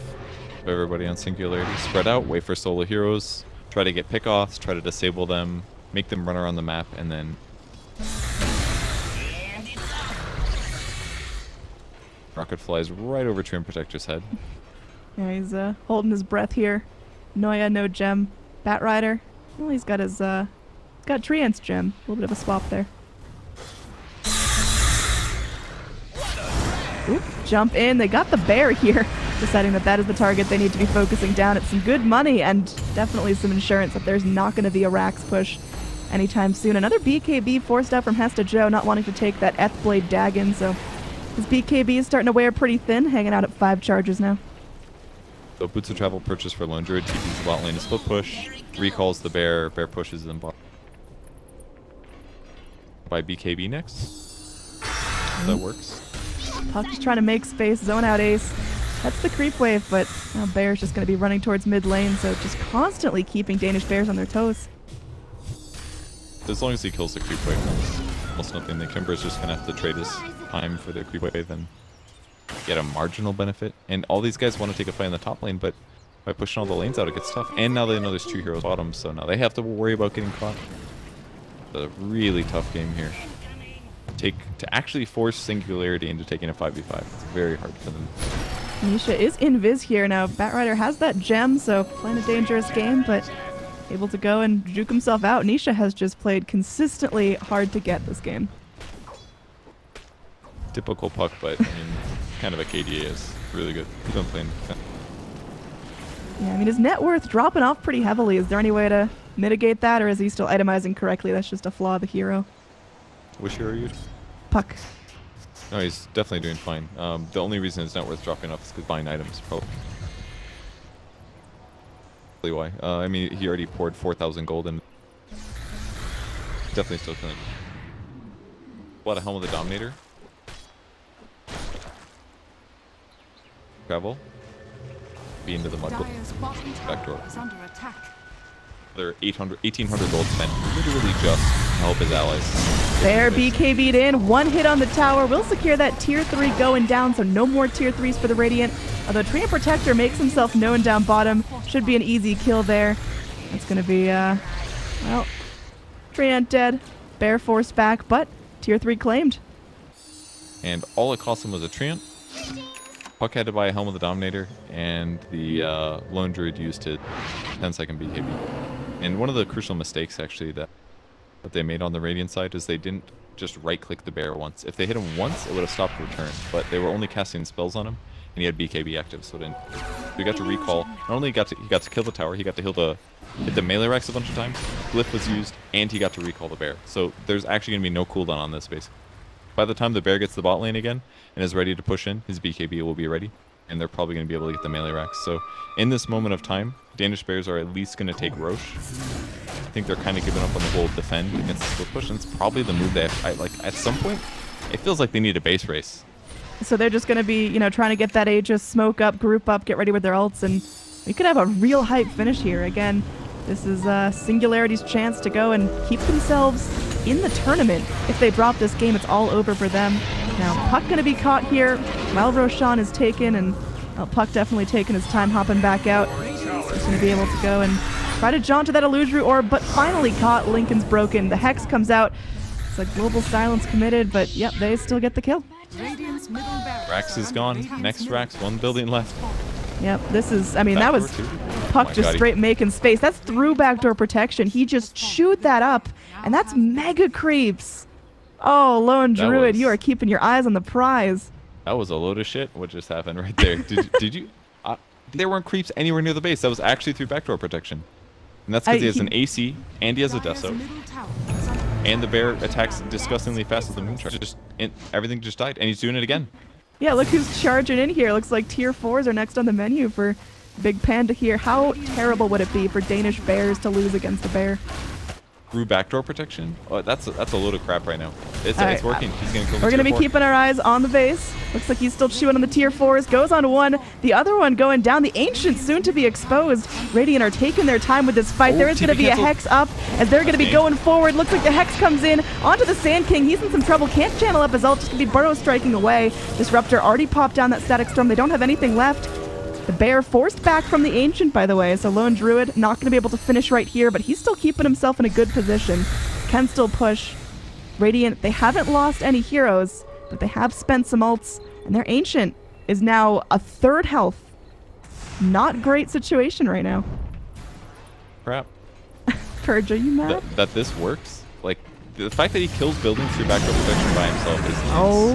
everybody on Singularity, spread out, wait for solo heroes, try to get pickoffs, try to disable them, make them run around the map, and then... Rocket flies right over Trim Protector's head. Yeah, he's holding his breath here. Noya, no gem. Batrider, well, he's got his, got Treant's gem. A little bit of a swap there. Oop, jump in. They got the bear here, deciding that that is the target they need to be focusing down. It's some good money and definitely some insurance that there's not going to be a Rax push anytime soon. Another BKB forced out from Hesta Joe, not wanting to take that Blade Dagon, so his BKB is starting to wear pretty thin, hanging out at 5 charges now. So Boots of Travel purchase for Lone Druid, TP's the bot lane, a split push, recalls the bear, bear pushes them bot. By BKB next. That works. Puck just trying to make space, zone out ace. That's the creep wave, but now Bear's just going to be running towards mid lane, so just constantly keeping Danish bears on their toes. As long as he kills the creep wave. almost nothing. The Kimber's just gonna have to trade his time for the creep wave and get a marginal benefit. And all these guys want to take a fight in the top lane, but by pushing all the lanes out, it gets tough. And now they know there's 2 heroes bottom, so now they have to worry about getting caught. It's a really tough game here. To actually force Singularity into taking a 5v5. It's very hard for them. Nisha is invis here now. Batrider has that gem, so playing a dangerous game, but able to go and juke himself out. Nisha has just played consistently hard to get this game. Typical Puck, but I mean, kind of a KDA is really good. He's been playing. Yeah, I mean, his net worth dropping off pretty heavily. Is there any way to mitigate that, or is he still itemizing correctly? That's just a flaw of the hero. Which hero are you? Puck. No, he's definitely doing fine. The only reason his net worth dropping off is because buying items, probably. Why? I mean, he already poured 4,000 gold in. Definitely still killing. What, a Helm of the Dominator? Travel. Be into the mud. Backdoor. They're 1,800 gold spent literally just to help his allies. There, BKB'd in. 1 hit on the tower. Will secure that tier 3 going down, so no more tier 3s for the Radiant. Although Treant Protector makes himself known down bottom. Should be an easy kill there. That's going to be, well, Treant dead. Bear forced back, but tier 3 claimed. And all it cost him was a Treant. Puck had to buy a Helm of the Dominator, and the Lone Druid used to 10-second BKB. And one of the crucial mistakes, actually, that they made on the Radiant side is they didn't just right-click the bear once. If they hit him once, it would have stopped return, but they were only casting spells on him, and he had BKB active, so he got to recall. Not only he got to kill the tower, he got to hit the melee racks a bunch of times, Glyph was used, and he got to recall the bear. So there's actually going to be no cooldown on this, basically. By the time the bear gets the bot lane again and is ready to push in, his BKB will be ready, and they're probably going to be able to get the melee racks. So in this moment of time, Danish Bears are at least going to take Roche. I think they're kind of giving up on the whole defend against the split push, and it's probably the move that, like, at some point, it feels like they need a base race. So they're just going to be, trying to get that Aegis, smoke up, group up, get ready with their ults, and we could have a real hype finish here. Again, this is Singularity's chance to go and keep themselves in the tournament. If they drop this game, it's all over for them. Now, Puck going to be caught here while Roshan is taken, and Puck definitely taking his time hopping back out. So he's going to be able to go and try to jaunt to that illusory orb, but finally caught. Lincoln's broken. The Hex comes out. It's like global silence committed, but yep, they still get the kill. Rax is gone. Next Rax, 1 building left. Yep, this is, I mean, that was Puck just straight making space. That's through backdoor protection. He just chewed that up, and that's mega creeps. Oh, Lone Druid, you are keeping your eyes on the prize. That was a load of shit. What just happened right there? Did you? There weren't creeps anywhere near the base. That was actually through backdoor protection. And that's because he has an AC, and he has a Deso. And the bear attacks disgustingly fast with the Moonshot. Everything just died, and he's doing it again. Yeah, look who's charging in here. Looks like tier 4s are next on the menu for Big Panda here. How terrible would it be for Danish Bears to lose against a bear? Through backdoor protection? Oh, that's a load of crap right now. It's working. He's gonna kill the We're gonna be keeping our eyes on the base. Looks like he's still chewing on the tier 4s. Goes on 1. The other one going down. The Ancient soon to be exposed. Radiant are taking their time with this fight. There is gonna be a Hex up as they're gonna be going forward. Looks like the Hex comes in onto the Sand King. He's in some trouble. Can't channel up his ult. Just gonna be burrow striking away. Disruptor already popped down that Static Storm. They don't have anything left. The bear forced back from the Ancient, by the way, so Lone Druid not going to be able to finish right here, but he's still keeping himself in a good position. Can still push. Radiant, they haven't lost any heroes, but they have spent some ults, and their Ancient is now a 3rd health. Not great situation right now. Crap. Purge, are you mad? That this works? Like, the fact that he kills buildings through backdoor protection by himself is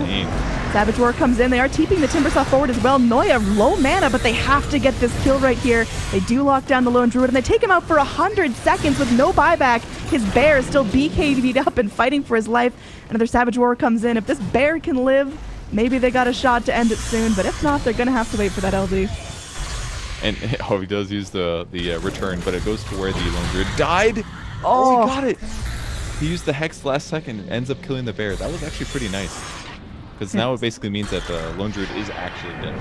insane. Savage War comes in. They are TPing the Timbersaw forward as well. Noya, low mana, but they have to get this kill right here. They do lock down the Lone Druid, and they take him out for 100 seconds with no buyback. His bear is still BKB'd up and fighting for his life. Another Savage War comes in. If this bear can live, maybe they got a shot to end it soon, but if not, they're going to have to wait for that LD. And he does use the return, but it goes to where the Lone Druid died. Oh, he got it. He used the Hex last second and ends up killing the bear. That was actually pretty nice. Because now it basically means that the Lone Druid is actually dead.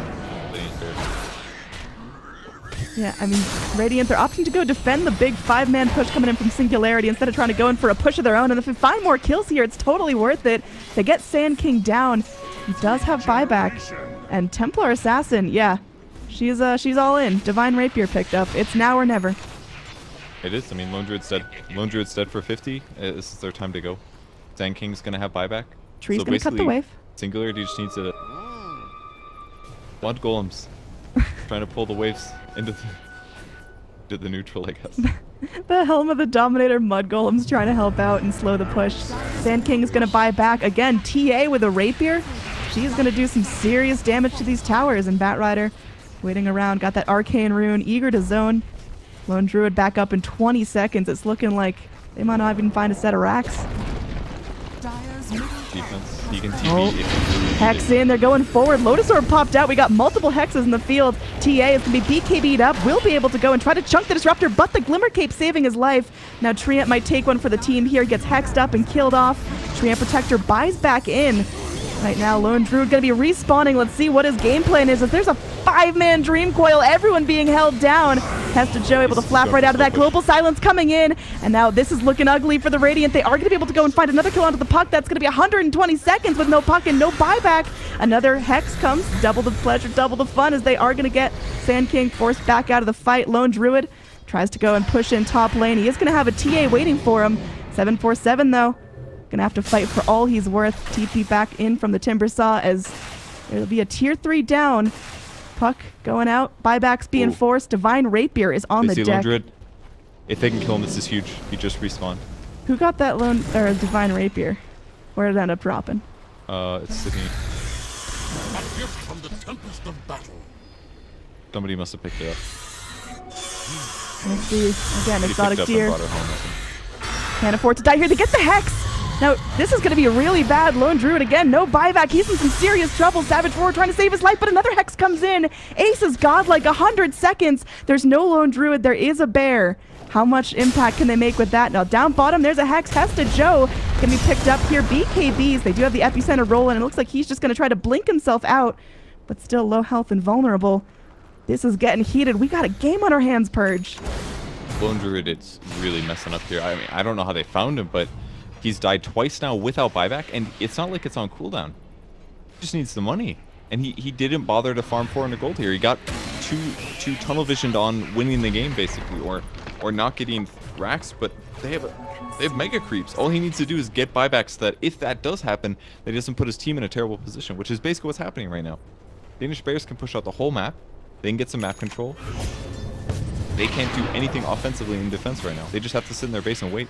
Yeah, I mean, Radiant, they're opting to go defend the big 5-man push coming in from Singularity instead of trying to go in for a push of their own. And if they find more kills here, it's totally worth it. They get Sand King down. He does have buyback. And Templar Assassin, yeah, she's all in. Divine Rapier picked up. It's now or never. It is. I mean, Lone Druid's dead. Lone Druid's dead for 50. This is their time to go. Sand King's going to have buyback. Tree's going to cut the wave. Singularity just needs to... Blood Golems. Trying to pull the waves into the neutral, I guess. The Helm of the Dominator Mud Golem's trying to help out and slow the push. Sand King is going to buy back. Again, TA with a Rapier. She's going to do some serious damage to these towers. And Batrider waiting around. Got that Arcane Rune. Eager to zone. Lone Druid back up in 20 seconds. It's looking like they might not even find a set of racks. Defense. You can TV if you really Hex in, they're going forward. Lotus Orb popped out. We got multiple hexes in the field. TA is going to be BKB'd up. Will be able to go and try to chunk the Disruptor, but the Glimmer Cape saving his life. Now Treant might take one for the team here. Gets hexed up and killed off. Treant Protector buys back in. Right now, Lone Druid going to be respawning. Let's see what his game plan is. If there's a 5-man Dream Coil, everyone being held down. Hesta Joe able to flap right out of that. Global Silence coming in. And now this is looking ugly for the Radiant. They are going to be able to go and find another kill onto the puck. That's going to be 120 seconds with no puck and no buyback. Another Hex comes. Double the pleasure, double the fun as they are going to get Sand King forced back out of the fight. Lone Druid tries to go and push in top lane. He is going to have a TA waiting for him. 747 though. Gonna have to fight for all he's worth. TP back in from the Timbersaw as there'll be a tier 3 down. Puck going out. Buybacks being forced. Divine Rapier is on the deck. Lone Druid. If they can kill him, this is huge. He just respawned. Who got that Divine Rapier? Where did it end up dropping? It's Sydney. A gift from the tempest of battle. Somebody must have picked it up. Let's see. Again, He Exotic picked up Deer. and brought her home with him. Can't afford to die here. They get the Hex. Now, this is going to be really bad. Lone Druid again, no buyback. He's in some serious trouble. Savage Roar trying to save his life, but another Hex comes in. Ace is godlike, 100 seconds. There's no Lone Druid. There is a bear. How much impact can they make with that? Now, down bottom, there's a Hex. Hesta Joe can be picked up here. BKBs, they do have the epicenter rolling. It looks like he's just going to try to blink himself out, but still low health and vulnerable. This is getting heated. We got a game on our hands, Purge. Lone Druid, it's really messing up here. I mean, I don't know how they found him, but he's died twice now without buyback, and it's not like it's on cooldown. He just needs the money. And he didn't bother to farm 400 gold here. He got two tunnel visioned on winning the game, basically, or not getting racks, but they have mega creeps. All he needs to do is get buybacks so that if that does happen, that he doesn't put his team in a terrible position, which is basically what's happening right now. Danish Bears can push out the whole map. They can get some map control. They can't do anything offensively in defense right now. They just have to sit in their base and wait.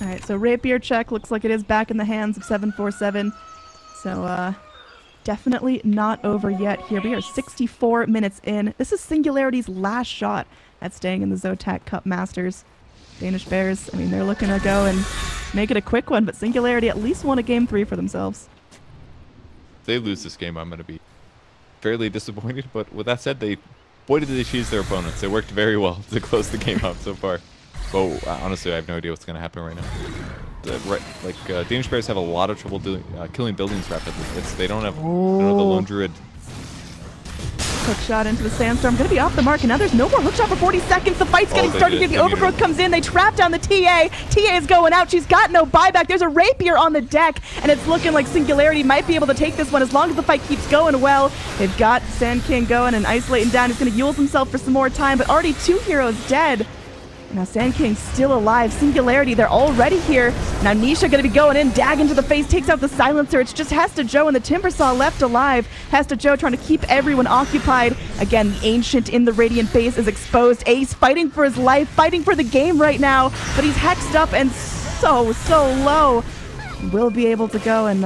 All right, so Rapier check looks like it is back in the hands of 747. So definitely not over yet here. We are 64 minutes in. This is Singularity's last shot at staying in the ZOTAC Cup Masters. Danish Bears, I mean, they're looking to go and make it a quick one, but Singularity at least won a game 3 for themselves. If they lose this game, I'm going to be fairly disappointed, but with that said, boy did they choose their opponents. It worked very well to close the game out so far. But honestly, I have no idea what's going to happen right now. Danish Bears have a lot of trouble killing buildings rapidly. They don't have the Lone Druid. Hook shot into the Sandstorm. Going to be off the mark, and now there's no more hook shot for 40 seconds. The fight's getting started here. The Overgrowth comes in. They trap down the TA. TA is going out. She's got no buyback. There's a Rapier on the deck, and it's looking like Singularity might be able to take this one as long as the fight keeps going well. They've got Sand King going and isolating down. He's going to Yule himself for some more time, but already 2 heroes dead. Now Sand King's still alive. Singularity, they're already here. Now Nisha gonna be going in. Dag into the face, takes out the silencer. It's just Hesta Joe and the Timbersaw left alive. Hesta Joe trying to keep everyone occupied. Again, the Ancient in the Radiant base is exposed. Ace fighting for his life, fighting for the game right now. But he's hexed up and so low. Will be able to go, and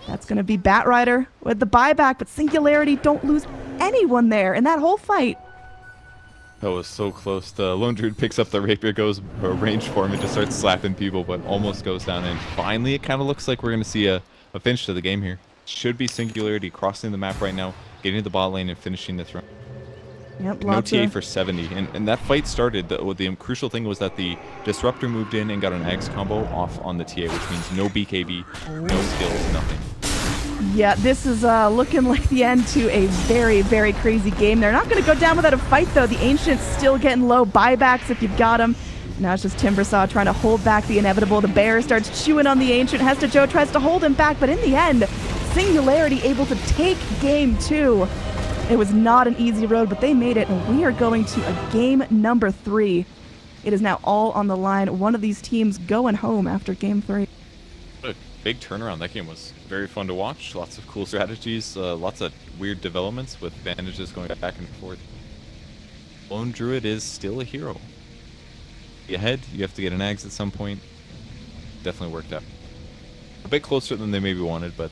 that's gonna be Batrider with the buyback. But Singularity don't lose anyone there in that whole fight. That was so close. The Lone Druid picks up the Rapier, goes range for him, and just starts slapping people, but almost goes down. And finally, it kind of looks like we're going to see a finish to the game here. Should be Singularity crossing the map right now, getting to the bot lane and finishing this run. Yep, no TA for 70. And that fight started. The crucial thing was that the Disruptor moved in and got an Eggs combo off on the TA, which means no BKB, no skills, nothing. Yeah, this is looking like the end to a very, very crazy game. They're not going to go down without a fight, though. The Ancient's still getting low buybacks if you've got him. Now it's just Timbersaw trying to hold back the inevitable. The Bear starts chewing on the Ancient. Hester Joe tries to hold him back, but in the end, Singularity able to take game 2. It was not an easy road, but they made it, and we are going to a game number 3. It is now all on the line. One of these teams going home after game 3. What a big turnaround. That game was very fun to watch. Lots of cool strategies, lots of weird developments with advantages going back and forth. Lone Druid is still a hero. Ahead, you have to get an Ags at some point. Definitely worked out. A bit closer than they maybe wanted, but